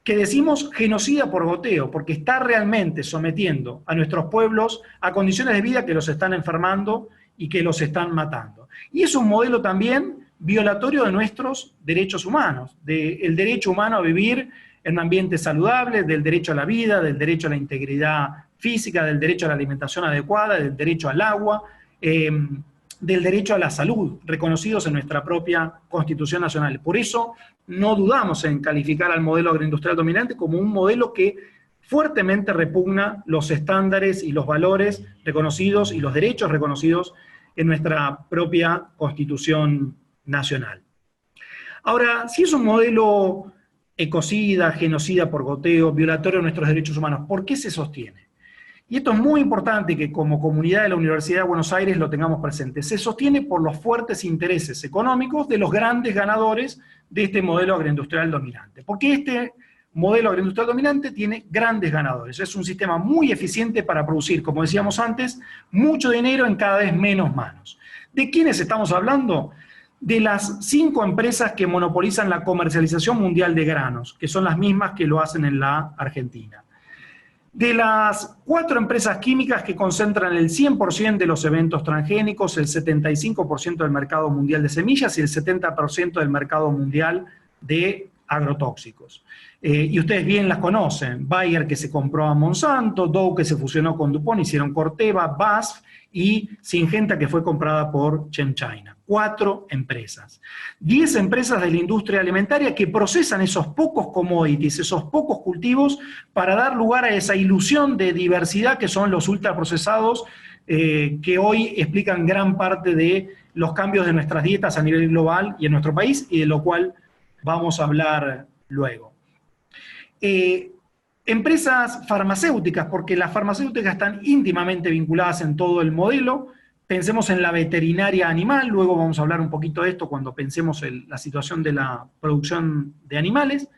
que decimos genocida por goteo, porque está realmente sometiendo a nuestros pueblos a condiciones de vida que los están enfermando y que los están matando. Y es un modelo también violatorio de nuestros derechos humanos, del derecho humano a vivir en un ambiente saludable, del derecho a la vida, del derecho a la integridad física, del derecho a la alimentación adecuada, del derecho al agua, del derecho a la salud, reconocidos en nuestra propia Constitución Nacional. Por eso no dudamos en calificar al modelo agroindustrial dominante como un modelo que fuertemente repugna los estándares y los valores reconocidos y los derechos reconocidos en nuestra propia Constitución Nacional. Ahora, si es un modelo ecocida, genocida por goteo, violatorio de nuestros derechos humanos, ¿por qué se sostiene? Y esto es muy importante que como comunidad de la Universidad de Buenos Aires lo tengamos presente. Se sostiene por los fuertes intereses económicos de los grandes ganadores de este modelo agroindustrial dominante. Porque este modelo agroindustrial dominante tiene grandes ganadores. Es un sistema muy eficiente para producir, como decíamos antes, mucho dinero en cada vez menos manos. ¿De quiénes estamos hablando? De las 5 empresas que monopolizan la comercialización mundial de granos, que son las mismas que lo hacen en la Argentina. De las 4 empresas químicas que concentran el 100% de los eventos transgénicos, el 75% del mercado mundial de semillas y el 70% del mercado mundial de agrotóxicos. Y ustedes bien las conocen, Bayer que se compró a Monsanto, Dow que se fusionó con DuPont, hicieron Corteva, BASF y Syngenta que fue comprada por ChemChina. 4 empresas. 10 empresas de la industria alimentaria que procesan esos pocos commodities, esos pocos cultivos para dar lugar a esa ilusión de diversidad que son los ultraprocesados que hoy explican gran parte de los cambios de nuestras dietas a nivel global y en nuestro país y de lo cual vamos a hablar luego. Empresas farmacéuticas, porque las farmacéuticas están íntimamente vinculadas en todo el modelo. Pensemos en la veterinaria animal, luego vamos a hablar un poquito de esto cuando pensemos en la situación de la producción de animales.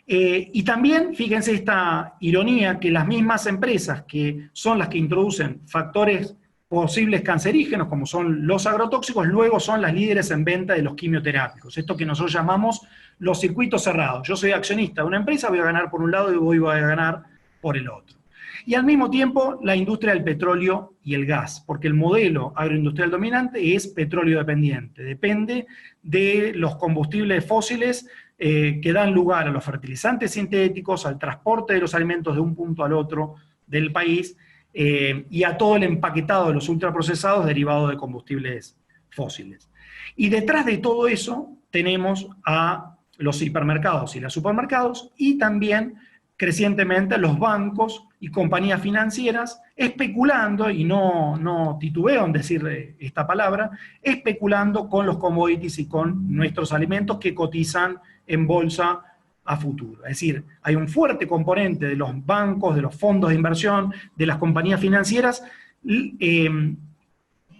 Y también, fíjense esta ironía, que las mismas empresas que son las que introducen factores posibles cancerígenos, como son los agrotóxicos, luego son las líderes en venta de los quimioterápicos. Esto que nosotros llamamos los circuitos cerrados. Yo soy accionista de una empresa, voy a ganar por un lado y voy a ganar por el otro. Y al mismo tiempo, la industria del petróleo y el gas, porque el modelo agroindustrial dominante es petróleo dependiente. Depende de los combustibles fósiles que dan lugar a los fertilizantes sintéticos, al transporte de los alimentos de un punto al otro del país, y a todo el empaquetado de los ultraprocesados derivados de combustibles fósiles. Y detrás de todo eso tenemos a los hipermercados y los supermercados y también crecientemente los bancos y compañías financieras especulando, y no titubeo en decir esta palabra, especulando con los commodities y con nuestros alimentos que cotizan en bolsa a futuro. Es decir, hay un fuerte componente de los bancos, de los fondos de inversión, de las compañías financieras,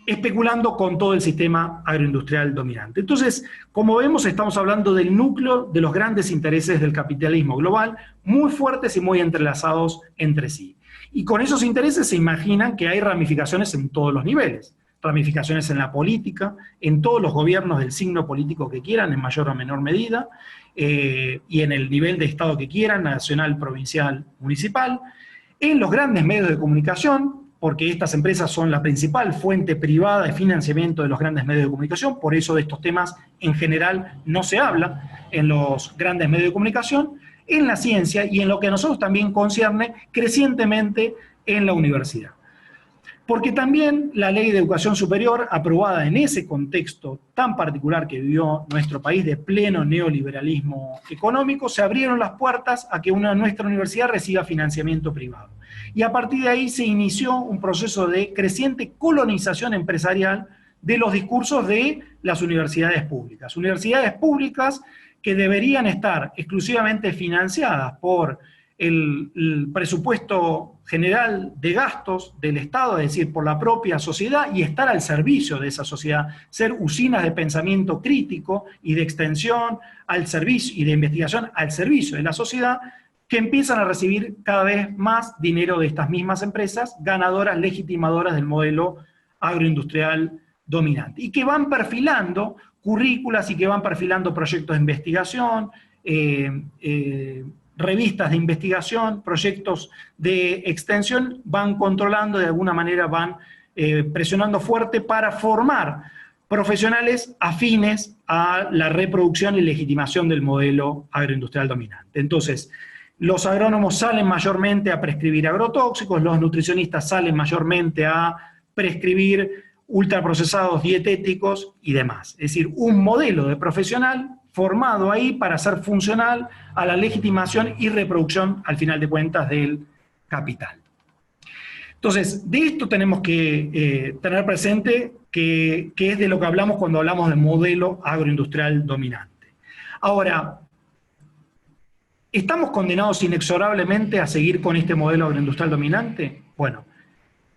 especulando con todo el sistema agroindustrial dominante. Entonces, como vemos, estamos hablando del núcleo de los grandes intereses del capitalismo global, muy fuertes y muy entrelazados entre sí. Y con esos intereses se imaginan que hay ramificaciones en todos los niveles. Ramificaciones en la política, en todos los gobiernos del signo político que quieran, en mayor o menor medida, y en el nivel de Estado que quieran, nacional, provincial, municipal, en los grandes medios de comunicación, porque estas empresas son la principal fuente privada de financiamiento de los grandes medios de comunicación, por eso de estos temas en general no se habla en los grandes medios de comunicación, en la ciencia y en lo que a nosotros también concierne crecientemente en la universidad. Porque también la Ley de Educación Superior, aprobada en ese contexto tan particular que vivió nuestro país de pleno neoliberalismo económico, se abrieron las puertas a que nuestra universidad reciba financiamiento privado. Y a partir de ahí se inició un proceso de creciente colonización empresarial de los discursos de las universidades públicas. Universidades públicas que deberían estar exclusivamente financiadas por el presupuesto general de gastos del Estado, es decir, por la propia sociedad, y estar al servicio de esa sociedad, ser usinas de pensamiento crítico y de extensión al servicio y de investigación al servicio de la sociedad, que empiezan a recibir cada vez más dinero de estas mismas empresas, ganadoras, legitimadoras del modelo agroindustrial dominante, y que van perfilando currículas y que van perfilando proyectos de investigación, revistas de investigación, proyectos de extensión, van controlando, de alguna manera van presionando fuerte para formar profesionales afines a la reproducción y legitimación del modelo agroindustrial dominante. Entonces, los agrónomos salen mayormente a prescribir agrotóxicos, los nutricionistas salen mayormente a prescribir ultraprocesados dietéticos y demás. Es decir, un modelo de profesional formado ahí para ser funcional a la legitimación y reproducción, al final de cuentas, del capital. Entonces, de esto tenemos que tener presente que es de lo que hablamos cuando hablamos del modelo agroindustrial dominante. Ahora, ¿estamos condenados inexorablemente a seguir con este modelo agroindustrial dominante? Bueno,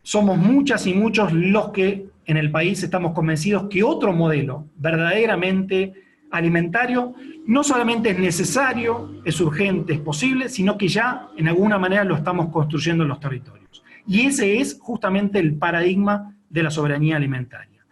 somos muchas y muchos los que en el país estamos convencidos que otro modelo verdaderamente alimentario no solamente es necesario, es urgente, es posible, sino que ya en alguna manera lo estamos construyendo en los territorios. Y ese es justamente el paradigma de la soberanía alimentaria.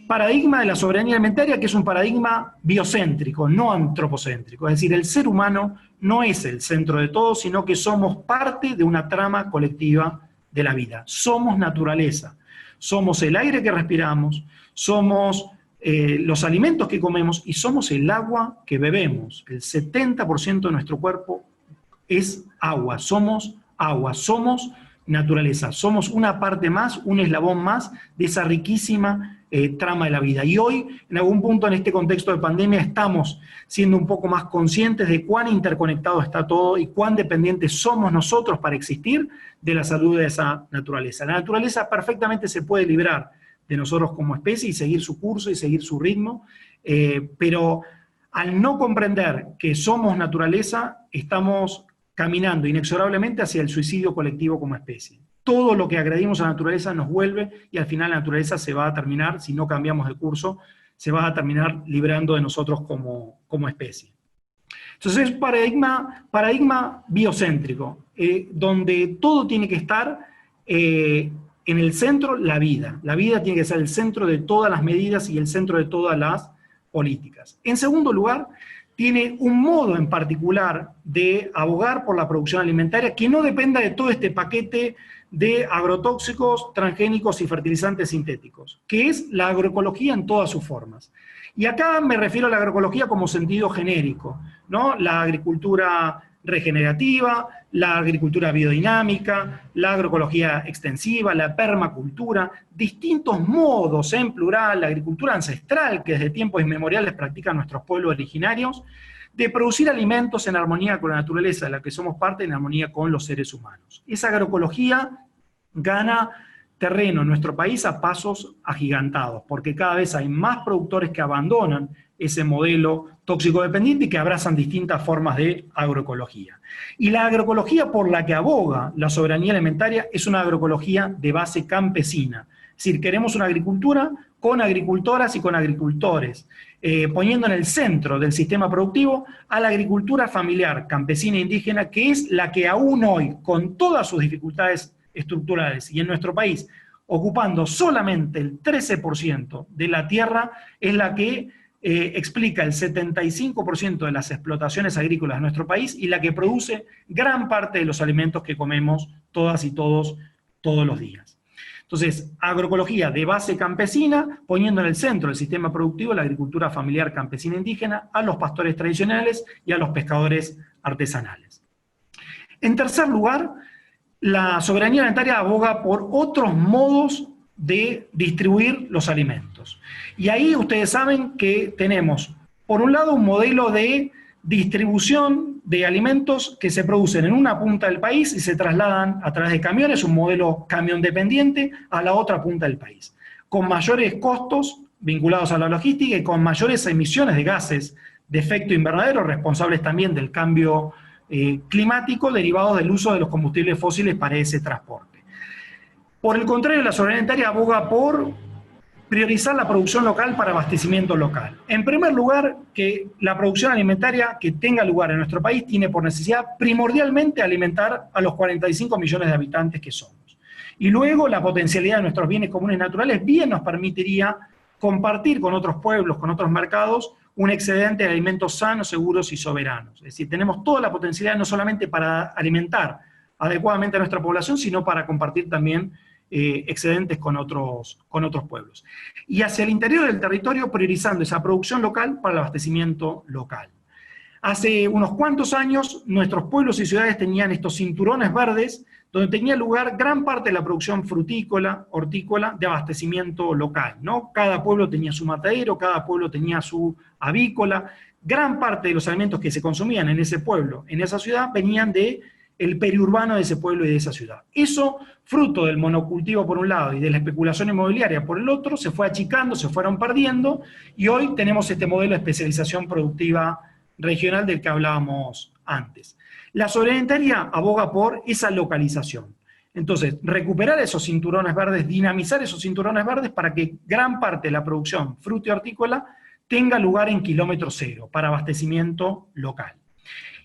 Paradigma de la soberanía alimentaria que es un paradigma biocéntrico, no antropocéntrico. Es decir, el ser humano no es el centro de todo, sino que somos parte de una trama colectiva de la vida. Somos naturaleza. Somos el aire que respiramos, somos los alimentos que comemos y somos el agua que bebemos. El 70% de nuestro cuerpo es agua, somos naturaleza, somos una parte más, un eslabón más de esa riquísima trama de la vida. Y hoy, en algún punto en este contexto de pandemia, estamos siendo un poco más conscientes de cuán interconectado está todo y cuán dependientes somos nosotros para existir de la salud de esa naturaleza. La naturaleza perfectamente se puede librar de nosotros como especie y seguir su curso y seguir su ritmo, pero al no comprender que somos naturaleza, estamos caminando inexorablemente hacia el suicidio colectivo como especie. Todo lo que agredimos a la naturaleza nos vuelve y al final la naturaleza se va a terminar, si no cambiamos de curso, se va a terminar librando de nosotros como especie. Entonces es paradigma biocéntrico, donde todo tiene que estar en el centro, la vida. La vida tiene que ser el centro de todas las medidas y el centro de todas las políticas. En segundo lugar, tiene un modo en particular de abogar por la producción alimentaria que no dependa de todo este paquete de agrotóxicos, transgénicos y fertilizantes sintéticos, que es la agroecología en todas sus formas. Y acá me refiero a la agroecología como sentido genérico, ¿no? La agricultura regenerativa, la agricultura biodinámica, la agroecología extensiva, la permacultura, distintos modos en plural, la agricultura ancestral que desde tiempos inmemoriales practican nuestros pueblos originarios, de producir alimentos en armonía con la naturaleza, de la que somos parte, en armonía con los seres humanos. Esa agroecología gana terreno en nuestro país a pasos agigantados, porque cada vez hay más productores que abandonan ese modelo tóxico dependiente y que abrazan distintas formas de agroecología. Y la agroecología por la que aboga la soberanía alimentaria es una agroecología de base campesina, Es decir, queremos una agricultura con agricultoras y con agricultores, poniendo en el centro del sistema productivo a la agricultura familiar, campesina e indígena, que es la que aún hoy, con todas sus dificultades estructurales, y en nuestro país, ocupando solamente el 13% de la tierra, es la que explica el 75% de las explotaciones agrícolas de nuestro país y la que produce gran parte de los alimentos que comemos todas y todos los días. Entonces, agroecología de base campesina, poniendo en el centro del sistema productivo la agricultura familiar campesina indígena, a los pastores tradicionales y a los pescadores artesanales. En tercer lugar, la soberanía alimentaria aboga por otros modos de distribuir los alimentos. Y ahí ustedes saben que tenemos, por un lado, un modelo de distribución de alimentos que se producen en una punta del país y se trasladan a través de camiones, un modelo camión dependiente, a la otra punta del país, con mayores costos vinculados a la logística y con mayores emisiones de gases de efecto invernadero, responsables también del cambio climático, derivados del uso de los combustibles fósiles para ese transporte. Por el contrario, la soberanía alimentaria aboga por priorizar la producción local para abastecimiento local. En primer lugar, que la producción alimentaria que tenga lugar en nuestro país tiene por necesidad primordialmente alimentar a los 45 millones de habitantes que somos. Y luego la potencialidad de nuestros bienes comunes naturales bien nos permitiría compartir con otros pueblos, con otros mercados, un excedente de alimentos sanos, seguros y soberanos. Es decir, tenemos toda la potencialidad no solamente para alimentar adecuadamente a nuestra población, sino para compartir también excedentes con otros pueblos. Y hacia el interior del territorio, priorizando esa producción local para el abastecimiento local. Hace unos cuantos años, nuestros pueblos y ciudades tenían estos cinturones verdes, donde tenía lugar gran parte de la producción frutícola, hortícola, de abastecimiento local, ¿no? Cada pueblo tenía su matadero, cada pueblo tenía su avícola, gran parte de los alimentos que se consumían en ese pueblo, en esa ciudad, venían de el periurbano de ese pueblo y de esa ciudad. Eso, fruto del monocultivo por un lado y de la especulación inmobiliaria por el otro, se fue achicando, se fueron perdiendo, y hoy tenemos este modelo de especialización productiva regional del que hablábamos antes. La soberanía alimentaria aboga por esa localización. Entonces, recuperar esos cinturones verdes, dinamizar esos cinturones verdes para que gran parte de la producción fruto y hortícola tenga lugar en kilómetro cero, para abastecimiento local.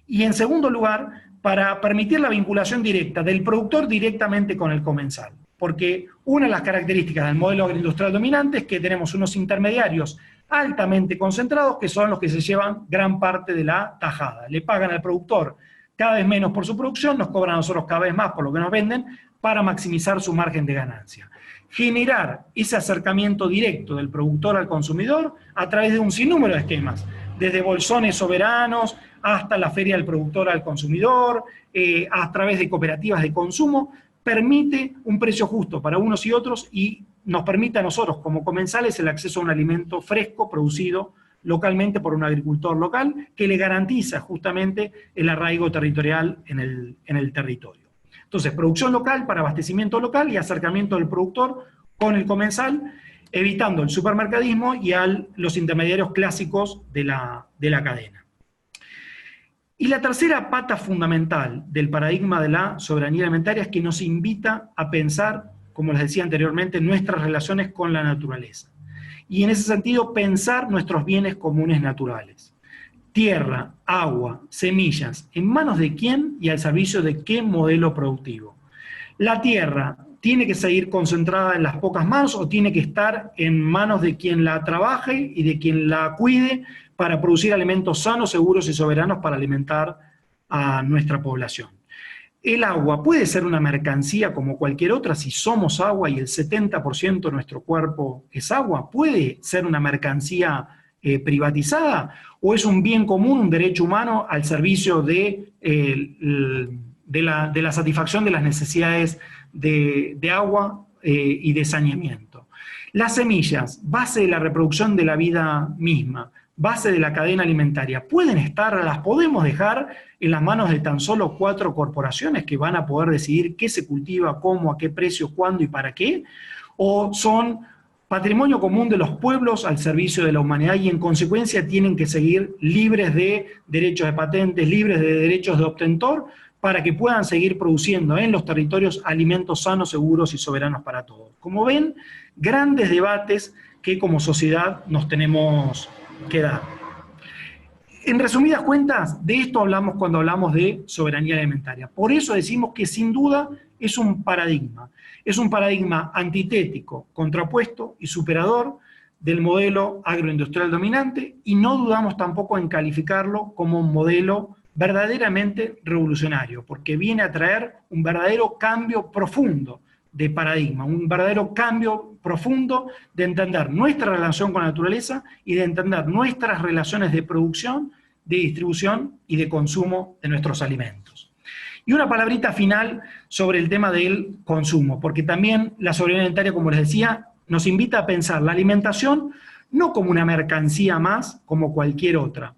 Y en segundo lugar, para permitir la vinculación directa del productor directamente con el comensal. Porque una de las características del modelo agroindustrial dominante es que tenemos unos intermediarios altamente concentrados que son los que se llevan gran parte de la tajada. Le pagan al productor cada vez menos por su producción, nos cobran a nosotros cada vez más por lo que nos venden, para maximizar su margen de ganancia. Generar ese acercamiento directo del productor al consumidor a través de un sinnúmero de esquemas, desde bolsones soberanos hasta la feria del productor al consumidor, a través de cooperativas de consumo, permite un precio justo para unos y otros y nos permite a nosotros como comensales el acceso a un alimento fresco, producido localmente por un agricultor local, que le garantiza justamente el arraigo territorial en el territorio. Entonces, producción local para abastecimiento local y acercamiento del productor con el comensal, evitando el supermercadismo y los intermediarios clásicos de la cadena. Y la tercera pata fundamental del paradigma de la soberanía alimentaria es que nos invita a pensar, como les decía anteriormente, nuestras relaciones con la naturaleza. Y en ese sentido, pensar nuestros bienes comunes naturales. Tierra, agua, semillas, ¿en manos de quién y al servicio de qué modelo productivo? La tierra tiene que seguir concentrada en las pocas manos o tiene que estar en manos de quien la trabaje y de quien la cuide para producir alimentos sanos, seguros y soberanos para alimentar a nuestra población. El agua puede ser una mercancía como cualquier otra si somos agua y el 70% de nuestro cuerpo es agua. ¿Puede ser una mercancía privatizada o es un bien común, un derecho humano al servicio de la satisfacción de las necesidades de agua y de saneamiento? Las semillas, base de la reproducción de la vida misma, base de la cadena alimentaria, las podemos dejar en las manos de tan solo 4 corporaciones que van a poder decidir qué se cultiva, cómo, a qué precio, cuándo y para qué, o son patrimonio común de los pueblos al servicio de la humanidad y en consecuencia tienen que seguir libres de derechos de patentes, libres de derechos de obtentor, para que puedan seguir produciendo en los territorios alimentos sanos, seguros y soberanos para todos. Como ven, grandes debates que como sociedad nos tenemos que dar. En resumidas cuentas, de esto hablamos cuando hablamos de soberanía alimentaria. Por eso decimos que sin duda es un paradigma antitético, contrapuesto y superador del modelo agroindustrial dominante, y no dudamos tampoco en calificarlo como un modelo verdaderamente revolucionario, porque viene a traer un verdadero cambio profundo de paradigma, un verdadero cambio profundo de entender nuestra relación con la naturaleza y de entender nuestras relaciones de producción, de distribución y de consumo de nuestros alimentos. Y una palabrita final sobre el tema del consumo, porque también la soberanía alimentaria, como les decía, nos invita a pensar la alimentación no como una mercancía más, como cualquier otra,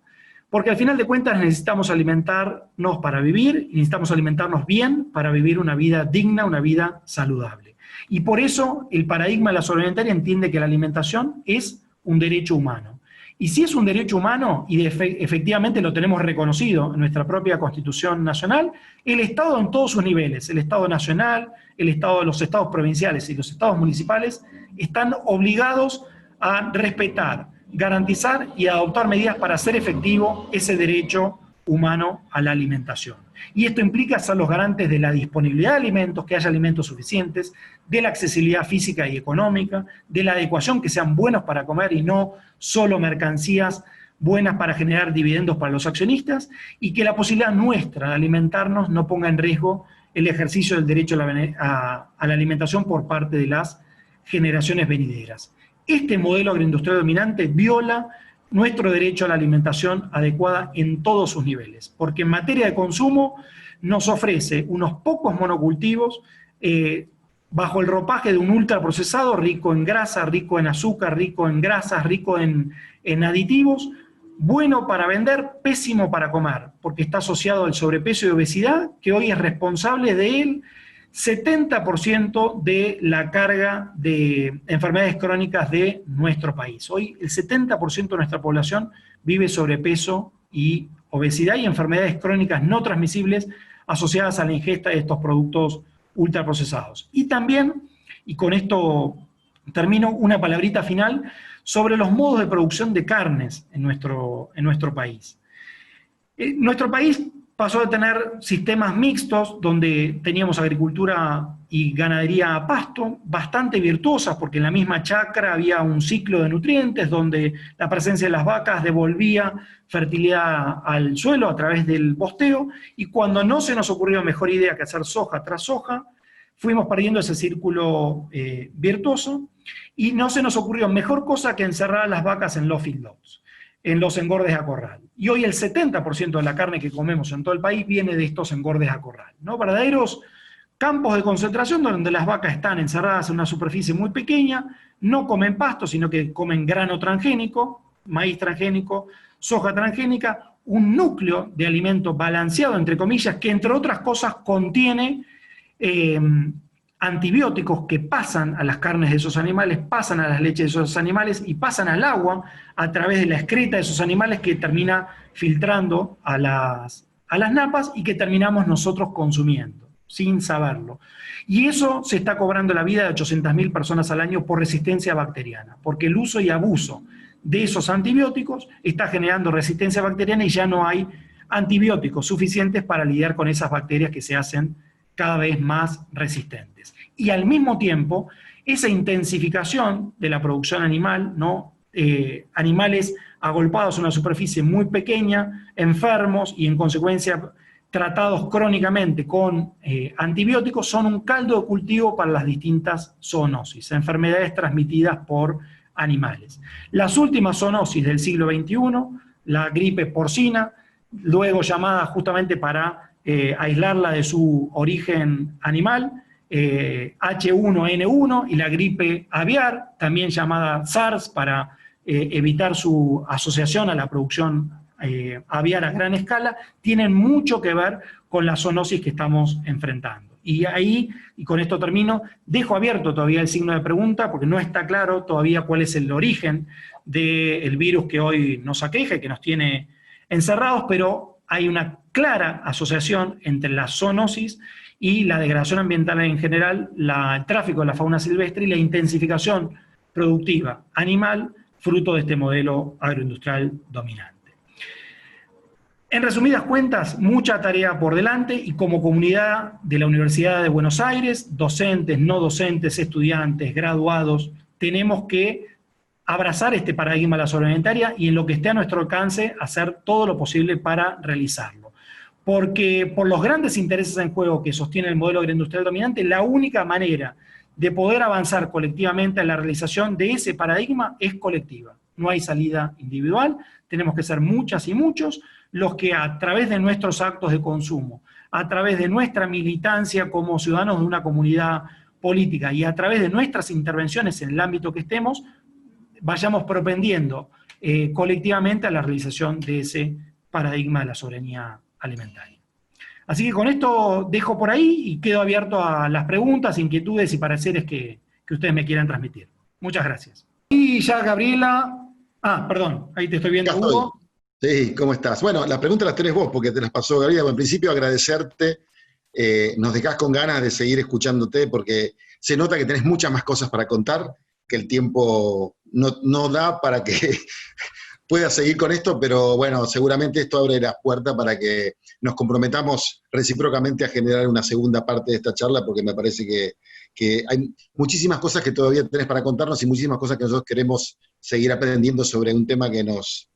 porque al final de cuentas necesitamos alimentarnos para vivir, y necesitamos alimentarnos bien para vivir una vida digna, una vida saludable. Y por eso el paradigma de la soberanía alimentaria entiende que la alimentación es un derecho humano. Y si es un derecho humano, y efectivamente lo tenemos reconocido en nuestra propia Constitución Nacional, el Estado en todos sus niveles, el Estado nacional, los estados provinciales y los estados municipales, están obligados a respetar, garantizar y adoptar medidas para hacer efectivo ese derecho humano a la alimentación. Y esto implica ser los garantes de la disponibilidad de alimentos, que haya alimentos suficientes, de la accesibilidad física y económica, de la adecuación, que sean buenos para comer y no solo mercancías buenas para generar dividendos para los accionistas, y que la posibilidad nuestra de alimentarnos no ponga en riesgo el ejercicio del derecho a la alimentación por parte de las generaciones venideras. Este modelo agroindustrial dominante viola nuestro derecho a la alimentación adecuada en todos sus niveles, porque en materia de consumo nos ofrece unos pocos monocultivos bajo el ropaje de un ultraprocesado rico en grasa, rico en azúcar, rico en grasas, rico en aditivos, bueno para vender, pésimo para comer, porque está asociado al sobrepeso y obesidad, que hoy es responsable del 70% de la carga de enfermedades crónicas de nuestro país. Hoy el 70% de nuestra población vive sobrepeso y obesidad y enfermedades crónicas no transmisibles asociadas a la ingesta de estos productos ultraprocesados. Y también, y con esto termino, una palabrita final sobre los modos de producción de carnes en nuestro país. Nuestro país pasó a tener sistemas mixtos, donde teníamos agricultura y ganadería a pasto, bastante virtuosas, porque en la misma chacra había un ciclo de nutrientes, donde la presencia de las vacas devolvía fertilidad al suelo a través del bosteo, y cuando no se nos ocurrió mejor idea que hacer soja tras soja, fuimos perdiendo ese círculo virtuoso, y no se nos ocurrió mejor cosa que encerrar a las vacas en los feedlots, en los engordes a corral. Y hoy el 70% de la carne que comemos en todo el país viene de estos engordes a corral, ¿no? Verdaderos campos de concentración donde las vacas están encerradas en una superficie muy pequeña, no comen pasto, sino que comen grano transgénico, maíz transgénico, soja transgénica, un núcleo de alimento balanceado, entre comillas, que entre otras cosas contiene antibióticos que pasan a las carnes de esos animales, pasan a las leches de esos animales y pasan al agua a través de la excreta de esos animales, que termina filtrando a las napas y que terminamos nosotros consumiendo, sin saberlo. Y eso se está cobrando la vida de 800.000 personas al año por resistencia bacteriana, porque el uso y abuso de esos antibióticos está generando resistencia bacteriana y ya no hay antibióticos suficientes para lidiar con esas bacterias que se hacen cada vez más resistentes. Y al mismo tiempo, esa intensificación de la producción animal, ¿no? Animales agolpados en una superficie muy pequeña, enfermos y en consecuencia tratados crónicamente con antibióticos, son un caldo de cultivo para las distintas zoonosis, enfermedades transmitidas por animales. Las últimas zoonosis del siglo XXI, la gripe porcina, luego llamada justamente para aislarla de su origen animal, H1N1, y la gripe aviar, también llamada SARS, para evitar su asociación a la producción aviar a gran escala, tienen mucho que ver con la zoonosis que estamos enfrentando. Y ahí, y con esto termino, dejo abierto todavía el signo de pregunta, porque no está claro todavía cuál es el origen del virus que hoy nos aqueja y que nos tiene encerrados, pero hay una clara asociación entre la zoonosis y la degradación ambiental en general, el tráfico de la fauna silvestre y la intensificación productiva animal, fruto de este modelo agroindustrial dominante. En resumidas cuentas, mucha tarea por delante, y como comunidad de la Universidad de Buenos Aires, docentes, no docentes, estudiantes, graduados, tenemos que abrazar este paradigma de la agroalimentaria y en lo que esté a nuestro alcance hacer todo lo posible para realizarlo. Porque por los grandes intereses en juego que sostiene el modelo agroindustrial dominante, la única manera de poder avanzar colectivamente en la realización de ese paradigma es colectiva. No hay salida individual, tenemos que ser muchas y muchos los que a través de nuestros actos de consumo, a través de nuestra militancia como ciudadanos de una comunidad política y a través de nuestras intervenciones en el ámbito que estemos, vayamos propendiendo colectivamente a la realización de ese paradigma de la soberanía alimentaria. Así que con esto dejo por ahí y quedo abierto a las preguntas, inquietudes y pareceres que ustedes me quieran transmitir. Muchas gracias. Y ya Gabriela, perdón, ahí te estoy viendo, Hugo. Sí, ¿cómo estás? Bueno, las preguntas las tenés vos porque te las pasó Gabriela. En principio agradecerte, nos dejás con ganas de seguir escuchándote porque se nota que tenés muchas más cosas para contar, que el tiempo no da para que puedas seguir con esto, pero bueno, seguramente esto abre las puertas para que nos comprometamos recíprocamente a generar una segunda parte de esta charla, porque me parece que hay muchísimas cosas que todavía tenés para contarnos y muchísimas cosas que nosotros queremos seguir aprendiendo sobre un tema que nos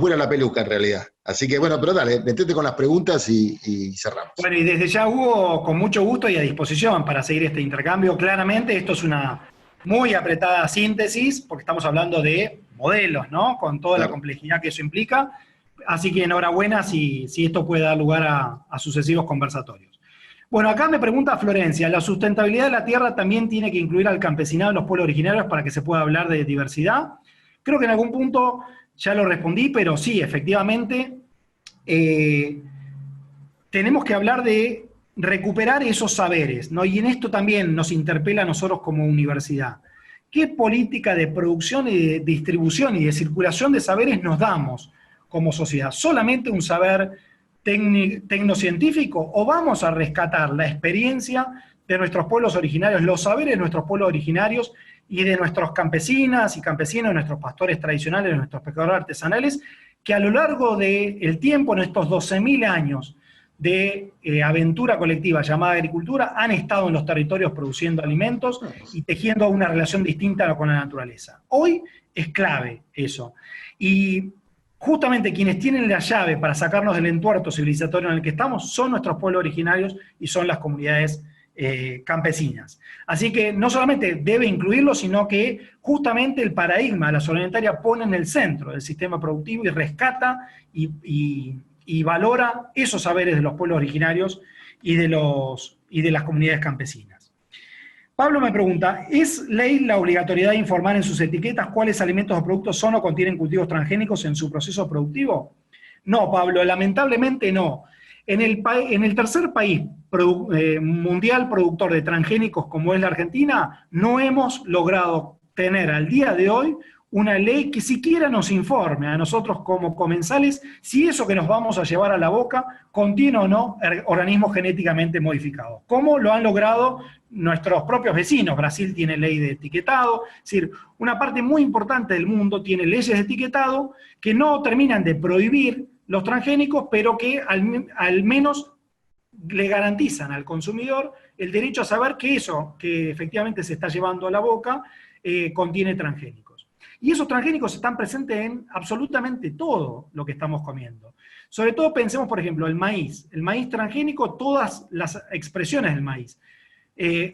vuela la peluca en realidad. Así que bueno, pero dale, metete con las preguntas y cerramos. Bueno, y desde ya, Hugo, con mucho gusto y a disposición para seguir este intercambio. Claramente esto es una muy apretada síntesis, porque estamos hablando de modelos, ¿no? Con toda la complejidad que eso implica. Así que enhorabuena si esto puede dar lugar a sucesivos conversatorios. Bueno, acá me pregunta Florencia, ¿la sustentabilidad de la tierra también tiene que incluir al campesinado en los pueblos originarios para que se pueda hablar de diversidad? Creo que en algún punto ya lo respondí, pero sí, efectivamente, tenemos que hablar de recuperar esos saberes, ¿no? Y en esto también nos interpela a nosotros como universidad. ¿Qué política de producción y de distribución y de circulación de saberes nos damos como sociedad? ¿Solamente un saber tecnocientífico o vamos a rescatar la experiencia de nuestros pueblos originarios, los saberes de nuestros pueblos originarios y de nuestros campesinas y campesinos, de nuestros pastores tradicionales, de nuestros pescadores artesanales, que a lo largo del tiempo, en estos 12.000 años de aventura colectiva llamada agricultura, han estado en los territorios produciendo alimentos y tejiendo una relación distinta con la naturaleza? Hoy es clave eso. Y justamente quienes tienen la llave para sacarnos del entuerto civilizatorio en el que estamos son nuestros pueblos originarios y son las comunidades campesinas. Así que no solamente debe incluirlo, sino que justamente el paradigma de la agroalimentaria pone en el centro del sistema productivo y rescata y valora esos saberes de los pueblos originarios y de las comunidades campesinas. Pablo me pregunta, ¿es ley la obligatoriedad de informar en sus etiquetas cuáles alimentos o productos son o contienen cultivos transgénicos en su proceso productivo? No, Pablo, lamentablemente no. En el tercer país mundial productor de transgénicos como es la Argentina, no hemos logrado tener al día de hoy una ley que siquiera nos informe a nosotros como comensales si eso que nos vamos a llevar a la boca contiene o no organismos genéticamente modificados. ¿Cómo lo han logrado nuestros propios vecinos? Brasil tiene ley de etiquetado, es decir, una parte muy importante del mundo tiene leyes de etiquetado que no terminan de prohibir los transgénicos, pero que al menos le garantizan al consumidor el derecho a saber que eso que efectivamente se está llevando a la boca contiene transgénicos. Y esos transgénicos están presentes en absolutamente todo lo que estamos comiendo. Sobre todo pensemos, por ejemplo, el maíz transgénico, todas las expresiones del maíz,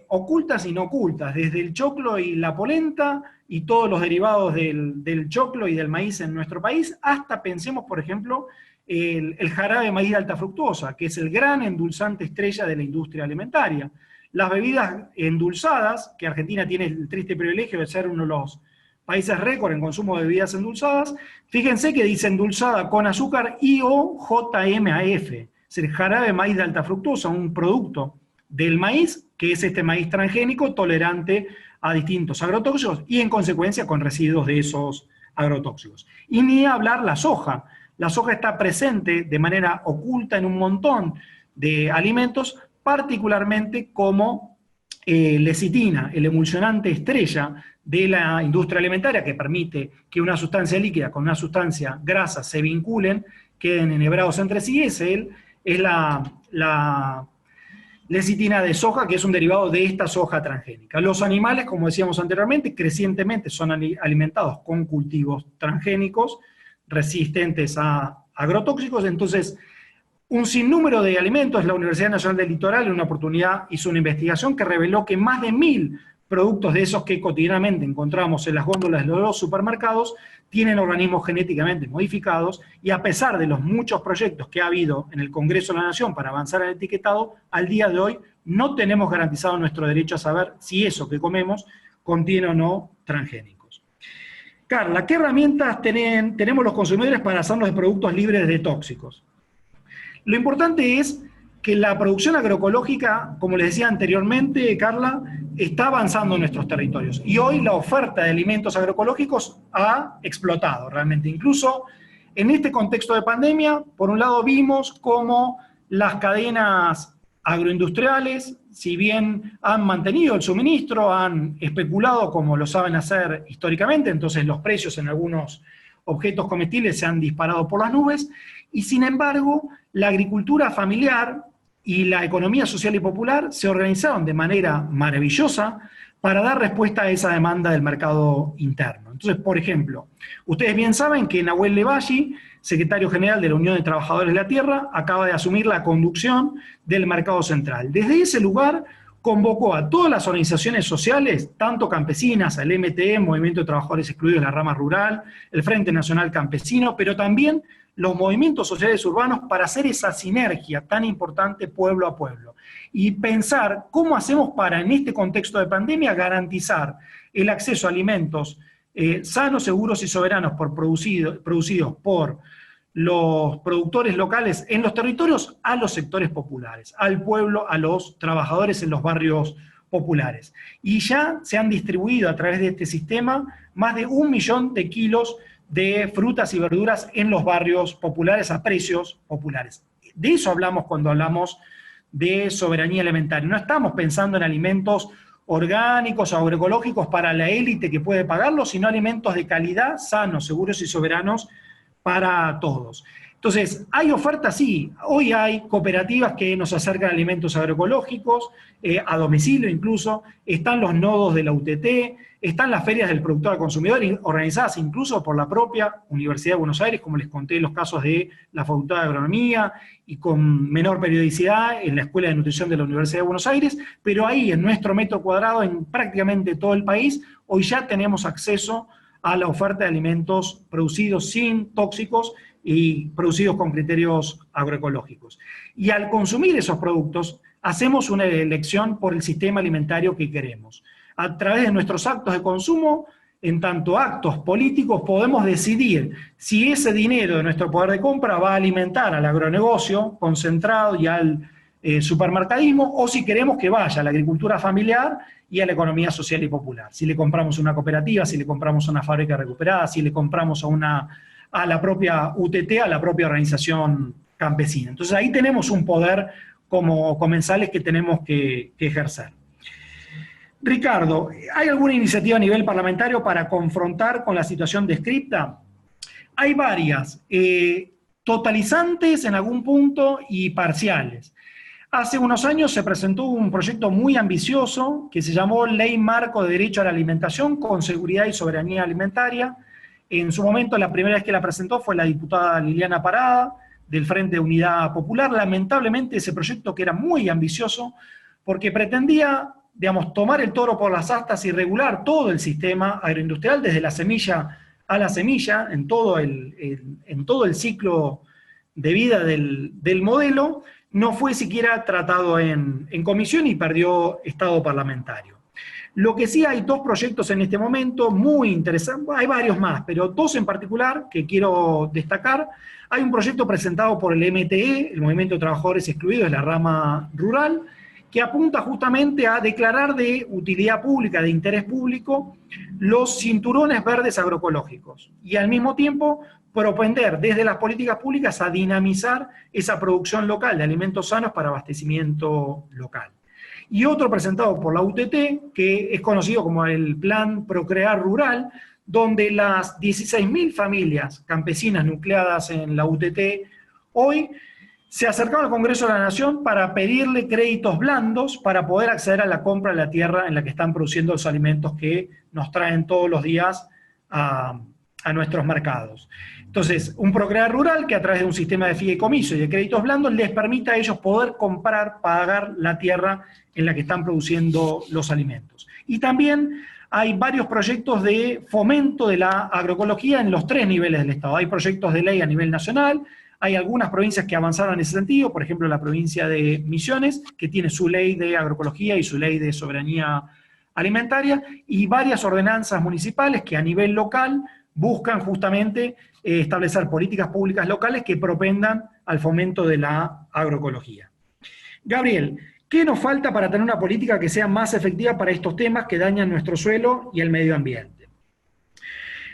ocultas y no ocultas, desde el choclo y la polenta y todos los derivados del choclo y del maíz en nuestro país, hasta pensemos, por ejemplo, el jarabe de maíz de alta fructuosa, que es el gran endulzante estrella de la industria alimentaria. Las bebidas endulzadas, que Argentina tiene el triste privilegio de ser uno de los países récord en consumo de bebidas endulzadas, fíjense que dice endulzada con azúcar IOJMAF, es el jarabe de maíz de alta fructuosa, un producto del maíz, que es este maíz transgénico tolerante a distintos agrotóxicos y en consecuencia con residuos de esos agrotóxicos. Y ni hablar la soja. la soja está presente de manera oculta en un montón de alimentos, particularmente como lecitina, el emulsionante estrella de la industria alimentaria que permite que una sustancia líquida con una sustancia grasa se vinculen, queden enhebrados entre sí, es la lecitina de soja, que es un derivado de esta soja transgénica. Los animales, como decíamos anteriormente, crecientemente son alimentados con cultivos transgénicos resistentes a agrotóxicos. Entonces, un sinnúmero de alimentos, la Universidad Nacional del Litoral en una oportunidad hizo una investigación que reveló que más de 1000 productos de esos que cotidianamente encontramos en las góndolas de los supermercados tienen organismos genéticamente modificados, y a pesar de los muchos proyectos que ha habido en el Congreso de la Nación para avanzar en el etiquetado, al día de hoy no tenemos garantizado nuestro derecho a saber si eso que comemos contiene o no transgénicos. Carla, ¿qué herramientas tenemos los consumidores para hacernos de productos libres de tóxicos? Lo importante es que la producción agroecológica, como les decía anteriormente, Carla, está avanzando en nuestros territorios. Y hoy la oferta de alimentos agroecológicos ha explotado realmente. Incluso en este contexto de pandemia, por un lado vimos cómo las cadenas agroindustriales, si bien han mantenido el suministro, han especulado como lo saben hacer históricamente, entonces los precios en algunos objetos comestibles se han disparado por las nubes, y sin embargo, la agricultura familiar y la economía social y popular se organizaron de manera maravillosa para dar respuesta a esa demanda del mercado interno. Entonces, por ejemplo, ustedes bien saben que Nahuel Levalli, secretario general de la Unión de Trabajadores de la Tierra, acaba de asumir la conducción del mercado central. Desde ese lugar convocó a todas las organizaciones sociales, tanto campesinas, el MTE, Movimiento de Trabajadores Excluidos de la Rama Rural, el Frente Nacional Campesino, pero también los movimientos sociales urbanos, para hacer esa sinergia tan importante pueblo a pueblo. Y pensar cómo hacemos para, en este contexto de pandemia, garantizar el acceso a alimentos sanos, seguros y soberanos producidos por los productores locales en los territorios a los sectores populares, al pueblo, a los trabajadores en los barrios populares. Y ya se han distribuido a través de este sistema más de 1 millón de kilos de frutas y verduras en los barrios populares a precios populares. De eso hablamos cuando hablamos de soberanía alimentaria. No estamos pensando en alimentos orgánicos o agroecológicos para la élite que puede pagarlos, sino alimentos de calidad, sanos, seguros y soberanos para todos. Entonces, ¿hay ofertas? Sí. Hoy hay cooperativas que nos acercan alimentos agroecológicos, a domicilio incluso, están los nodos de la UTT, están las ferias del productor al consumidor, organizadas incluso por la propia Universidad de Buenos Aires, como les conté los casos de la Facultad de Agronomía, y con menor periodicidad en la Escuela de Nutrición de la Universidad de Buenos Aires, pero ahí en nuestro metro cuadrado, en prácticamente todo el país, hoy ya tenemos acceso a la oferta de alimentos producidos sin tóxicos y producidos con criterios agroecológicos. Y al consumir esos productos, hacemos una elección por el sistema alimentario que queremos. A través de nuestros actos de consumo, en tanto actos políticos, podemos decidir si ese dinero de nuestro poder de compra va a alimentar al agronegocio concentrado y al supermercadismo, o si queremos que vaya a la agricultura familiar y a la economía social y popular. Si le compramos una cooperativa, si le compramos una fábrica recuperada, si le compramos a la propia UTT, a la propia organización campesina. Entonces ahí tenemos un poder como comensales que tenemos que ejercer. Ricardo, ¿hay alguna iniciativa a nivel parlamentario para confrontar con la situación descrita? Hay varias, totalizantes en algún punto y parciales. Hace unos años se presentó un proyecto muy ambicioso que se llamó Ley Marco de Derecho a la Alimentación con Seguridad y Soberanía Alimentaria. En su momento, la primera vez que la presentó fue la diputada Liliana Parada, del Frente de Unidad Popular. Lamentablemente, ese proyecto, que era muy ambicioso, porque pretendía, digamos, tomar el toro por las astas y regular todo el sistema agroindustrial, desde la semilla a la semilla, en todo el ciclo de vida del modelo, no fue siquiera tratado en comisión y perdió estado parlamentario. Lo que sí, hay 2 proyectos en este momento muy interesantes, hay varios más, pero 2 en particular que quiero destacar. Hay un proyecto presentado por el MTE, el Movimiento de Trabajadores Excluidos de la Rama Rural, que apunta justamente a declarar de utilidad pública, de interés público, los cinturones verdes agroecológicos y al mismo tiempo propender desde las políticas públicas a dinamizar esa producción local de alimentos sanos para abastecimiento local. Y otro presentado por la UTT, que es conocido como el Plan Procrear Rural, donde las 16.000 familias campesinas nucleadas en la UTT hoy se acercaron al Congreso de la Nación para pedirle créditos blandos para poder acceder a la compra de la tierra en la que están produciendo los alimentos que nos traen todos los días a nuestros mercados. Entonces, un Procrear Rural que a través de un sistema de fideicomiso y de créditos blandos les permita a ellos poder comprar, pagar la tierra en la que están produciendo los alimentos. Y también hay varios proyectos de fomento de la agroecología en los 3 niveles del Estado. Hay proyectos de ley a nivel nacional, hay algunas provincias que avanzaron en ese sentido, por ejemplo la provincia de Misiones, que tiene su ley de agroecología y su ley de soberanía alimentaria, y varias ordenanzas municipales que a nivel local buscan justamente establecer políticas públicas locales que propendan al fomento de la agroecología. Gabriel, ¿qué nos falta para tener una política que sea más efectiva para estos temas que dañan nuestro suelo y el medio ambiente?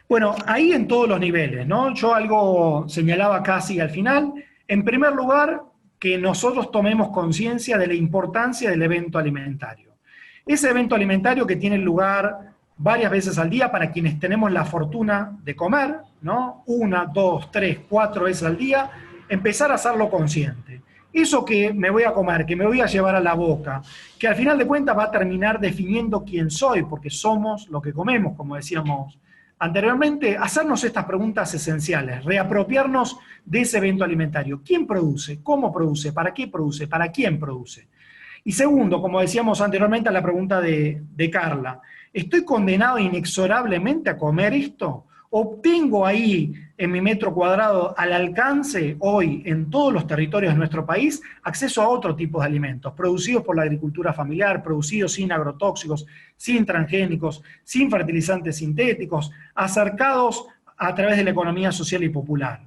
Bueno, ahí en todos los niveles, ¿no? Yo algo señalaba casi al final. En primer lugar, que nosotros tomemos conciencia de la importancia del evento alimentario. Ese evento alimentario que tiene lugar varias veces al día para quienes tenemos la fortuna de comer, ¿no? 1, 2, 3, 4 veces al día, empezar a hacerlo consciente. Eso que me voy a comer, que me voy a llevar a la boca, que al final de cuentas va a terminar definiendo quién soy, porque somos lo que comemos, como decíamos anteriormente, hacernos estas preguntas esenciales, reapropiarnos de ese evento alimentario. ¿Quién produce? ¿Cómo produce? ¿Para qué produce? ¿Para quién produce? Y segundo, como decíamos anteriormente a la pregunta de Carla, ¿estoy condenado inexorablemente a comer esto? ¿O tengo ahí en mi metro cuadrado al alcance hoy en todos los territorios de nuestro país acceso a otro tipo de alimentos, producidos por la agricultura familiar, producidos sin agrotóxicos, sin transgénicos, sin fertilizantes sintéticos, acercados a través de la economía social y popular?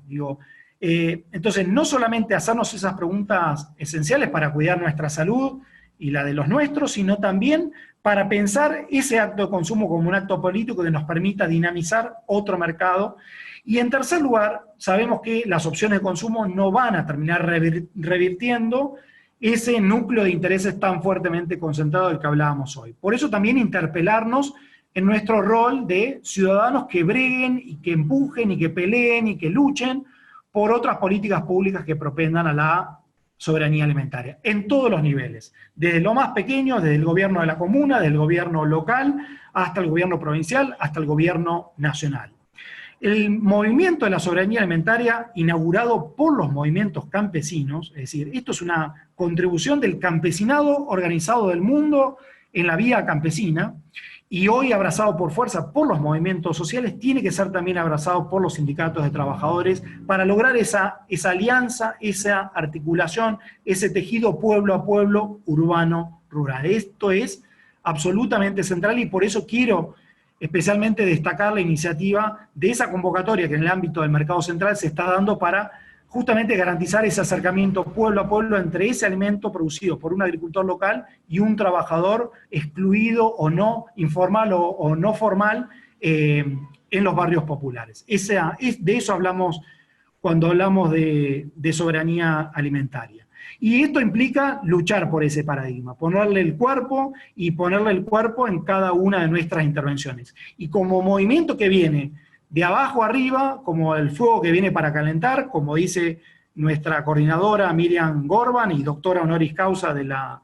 Entonces, no solamente hacernos esas preguntas esenciales para cuidar nuestra salud y la de los nuestros, sino también para pensar ese acto de consumo como un acto político que nos permita dinamizar otro mercado. Y en tercer lugar, sabemos que las opciones de consumo no van a terminar revirtiendo ese núcleo de intereses tan fuertemente concentrado del que hablábamos hoy. Por eso también interpelarnos en nuestro rol de ciudadanos que breguen y que empujen y que peleen y que luchen por otras políticas públicas que propendan a la soberanía alimentaria, en todos los niveles, desde lo más pequeño, desde el gobierno de la comuna, desde el gobierno local, hasta el gobierno provincial, hasta el gobierno nacional. El movimiento de la soberanía alimentaria, inaugurado por los movimientos campesinos, es decir, esto es una contribución del campesinado organizado del mundo en la vía campesina, y hoy abrazado por fuerza por los movimientos sociales, tiene que ser también abrazado por los sindicatos de trabajadores para lograr esa alianza, esa articulación, ese tejido pueblo a pueblo, urbano, rural. Esto es absolutamente central y por eso quiero especialmente destacar la iniciativa de esa convocatoria que en el ámbito del mercado central se está dando para justamente garantizar ese acercamiento pueblo a pueblo entre ese alimento producido por un agricultor local y un trabajador excluido o no, informal o no formal, en los barrios populares. De eso hablamos cuando hablamos de soberanía alimentaria. Y esto implica luchar por ese paradigma, ponerle el cuerpo en cada una de nuestras intervenciones. Y como movimiento que viene de abajo arriba, como el fuego que viene para calentar, como dice nuestra coordinadora Miriam Gorban y doctora honoris causa de la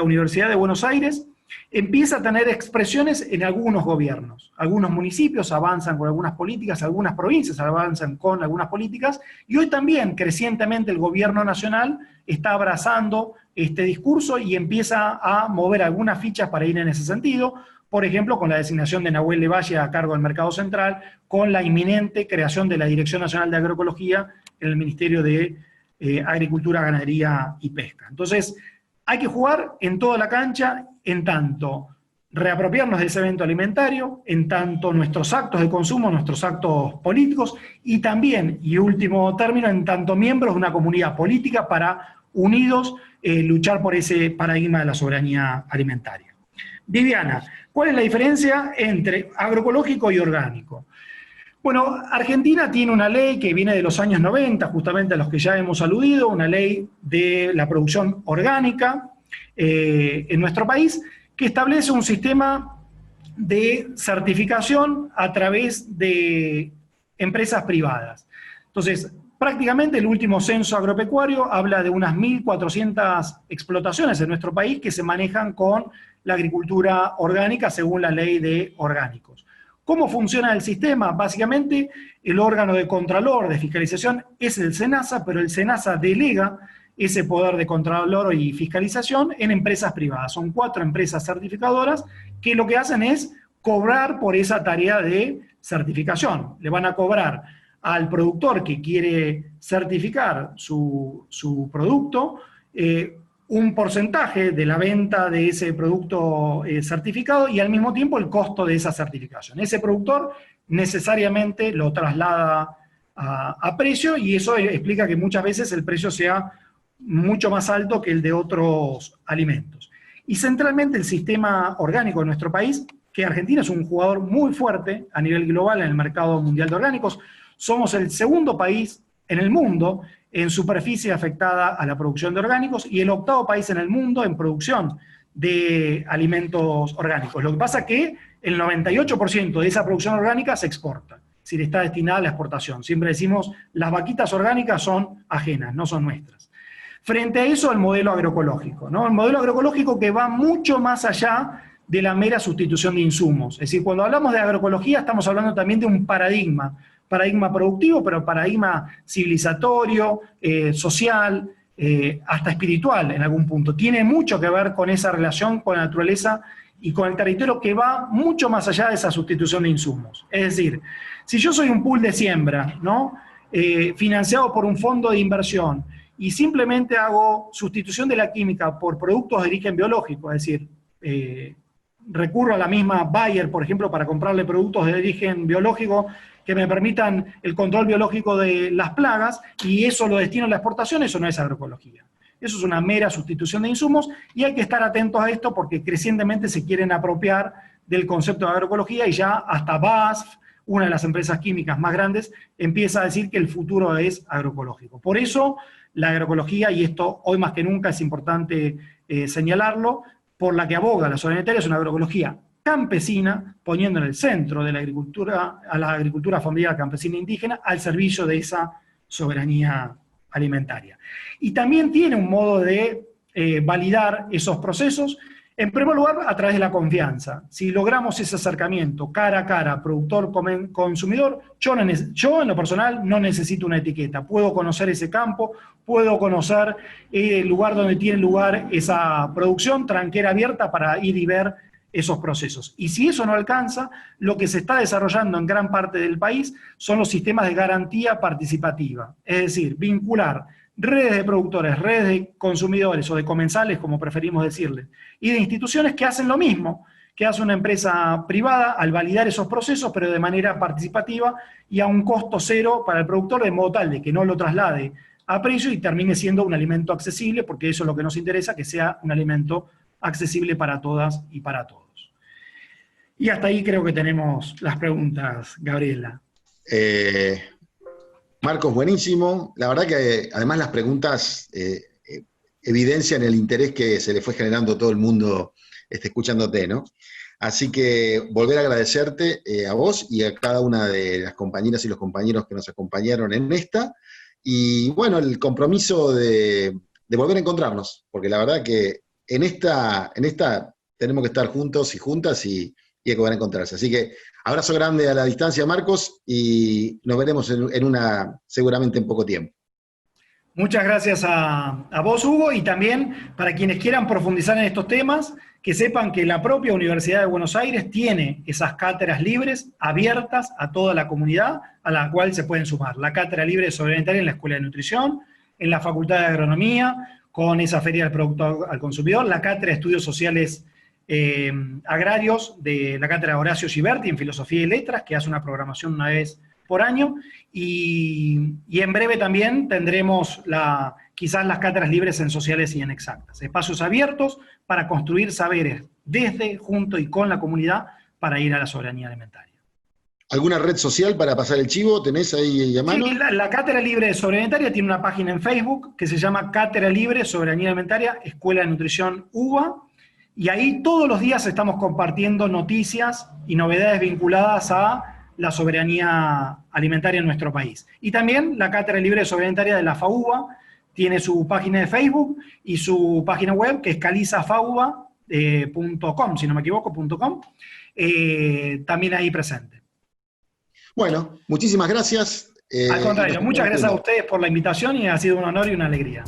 Universidad de Buenos Aires, empieza a tener expresiones en algunos gobiernos. Algunos municipios avanzan con algunas políticas, algunas provincias avanzan con algunas políticas, y hoy también, crecientemente, el gobierno nacional está abrazando este discurso y empieza a mover algunas fichas para ir en ese sentido, por ejemplo, con la designación de Nahuel Levalle a cargo del Mercado Central, con la inminente creación de la Dirección Nacional de Agroecología en el Ministerio de Agricultura, Ganadería y Pesca. Entonces, hay que jugar en toda la cancha, en tanto reapropiarnos de ese evento alimentario, en tanto nuestros actos de consumo, nuestros actos políticos, y también, y último término, en tanto miembros de una comunidad política para unidos, luchar por ese paradigma de la soberanía alimentaria. Viviana, ¿cuál es la diferencia entre agroecológico y orgánico? Bueno, Argentina tiene una ley que viene de los años 90, justamente a los que ya hemos aludido, una ley de la producción orgánica en nuestro país, que establece un sistema de certificación a través de empresas privadas. Entonces, prácticamente el último censo agropecuario habla de unas 1.400 explotaciones en nuestro país que se manejan con la agricultura orgánica según la ley de orgánicos. ¿Cómo funciona el sistema? Básicamente, el órgano de contralor, de fiscalización, es el SENASA, pero el SENASA delega ese poder de contralor y fiscalización en empresas privadas. Son 4 empresas certificadoras que lo que hacen es cobrar por esa tarea de certificación. Le van a cobrar al productor que quiere certificar su producto un porcentaje de la venta de ese producto certificado y al mismo tiempo el costo de esa certificación. Ese productor necesariamente lo traslada a precio y eso explica que muchas veces el precio sea mucho más alto que el de otros alimentos. Y centralmente el sistema orgánico de nuestro país, que Argentina es un jugador muy fuerte a nivel global en el mercado mundial de orgánicos, somos el segundo país en el mundo en superficie afectada a la producción de orgánicos y el 8º país en el mundo en producción de alimentos orgánicos. Lo que pasa es que el 98% de esa producción orgánica se exporta, es decir, está destinada a la exportación. Siempre decimos, las vaquitas orgánicas son ajenas, no son nuestras. Frente a eso, el modelo agroecológico, ¿no? El modelo agroecológico que va mucho más allá de la mera sustitución de insumos. Es decir, cuando hablamos de agroecología estamos hablando también de un paradigma productivo, pero paradigma civilizatorio, social, hasta espiritual en algún punto. Tiene mucho que ver con esa relación con la naturaleza y con el territorio que va mucho más allá de esa sustitución de insumos. Es decir, si yo soy un pool de siembra, ¿no? Financiado por un fondo de inversión, y simplemente hago sustitución de la química por productos de origen biológico, es decir, recurro a la misma Bayer, por ejemplo, para comprarle productos de origen biológico que me permitan el control biológico de las plagas, y eso lo destino a la exportación, eso no es agroecología. Eso es una mera sustitución de insumos, y hay que estar atentos a esto porque crecientemente se quieren apropiar del concepto de agroecología, y ya hasta BASF, una de las empresas químicas más grandes, empieza a decir que el futuro es agroecológico. Por eso, la agroecología, y esto hoy más que nunca es importante señalarlo, por la que aboga la soberanía es una agroecología campesina, poniendo en el centro de la agricultura, a la agricultura familiar campesina indígena, al servicio de esa soberanía alimentaria. Y también tiene un modo de validar esos procesos, en primer lugar, a través de la confianza. Si logramos ese acercamiento cara a cara, productor-consumidor, yo en lo personal no necesito una etiqueta. Puedo conocer ese campo, puedo conocer el lugar donde tiene lugar esa producción, tranquera abierta para ir y ver esos procesos. Y si eso no alcanza, lo que se está desarrollando en gran parte del país son los sistemas de garantía participativa. Es decir, vincular redes de productores, redes de consumidores o de comensales, como preferimos decirle, y de instituciones que hacen lo mismo que hace una empresa privada al validar esos procesos, pero de manera participativa y a un costo cero para el productor, de modo tal de que no lo traslade a precio y termine siendo un alimento accesible, porque eso es lo que nos interesa, que sea un alimento accesible para todas y para todos. Y hasta ahí creo que tenemos las preguntas, Gabriela. Marcos, buenísimo. La verdad que además las preguntas evidencian el interés que se le fue generando a todo el mundo escuchándote, ¿no? Así que volver a agradecerte a vos y a cada una de las compañeras y los compañeros que nos acompañaron en esta. Y bueno, el compromiso de volver a encontrarnos, porque la verdad que en esta tenemos que estar juntos y juntas y hay que volver a encontrarse. Así que abrazo grande a la distancia, Marcos, y nos veremos seguramente en poco tiempo. Muchas gracias a vos, Hugo, y también para quienes quieran profundizar en estos temas, que sepan que la propia Universidad de Buenos Aires tiene esas cátedras libres, abiertas a toda la comunidad, a la cual se pueden sumar. La cátedra libre de soberanía alimentaria en la Escuela de Nutrición, en la Facultad de Agronomía, con esa Feria del Producto al Consumidor, la cátedra de Estudios Sociales agrarios de la cátedra Horacio Giberti en Filosofía y Letras, que hace una programación una vez por año, y en breve también tendremos quizás las cátedras libres en sociales y en exactas. Espacios abiertos para construir saberes desde, junto y con la comunidad para ir a la soberanía alimentaria. ¿Alguna red social para pasar el chivo? ¿Tenés ahí a mano? Sí, la Cátedra Libre de Soberanía Alimentaria tiene una página en Facebook que se llama Cátedra Libre Soberanía Alimentaria, Escuela de Nutrición UBA, y ahí todos los días estamos compartiendo noticias y novedades vinculadas a la soberanía alimentaria en nuestro país. Y también la Cátedra Libre de Soberanía Alimentaria de la FAUBA tiene su página de Facebook y su página web, que es calizafauba.com, si no me equivoco, .com, también ahí presente. Bueno, muchísimas gracias. Al contrario, muchas gracias a ustedes por la invitación y ha sido un honor y una alegría.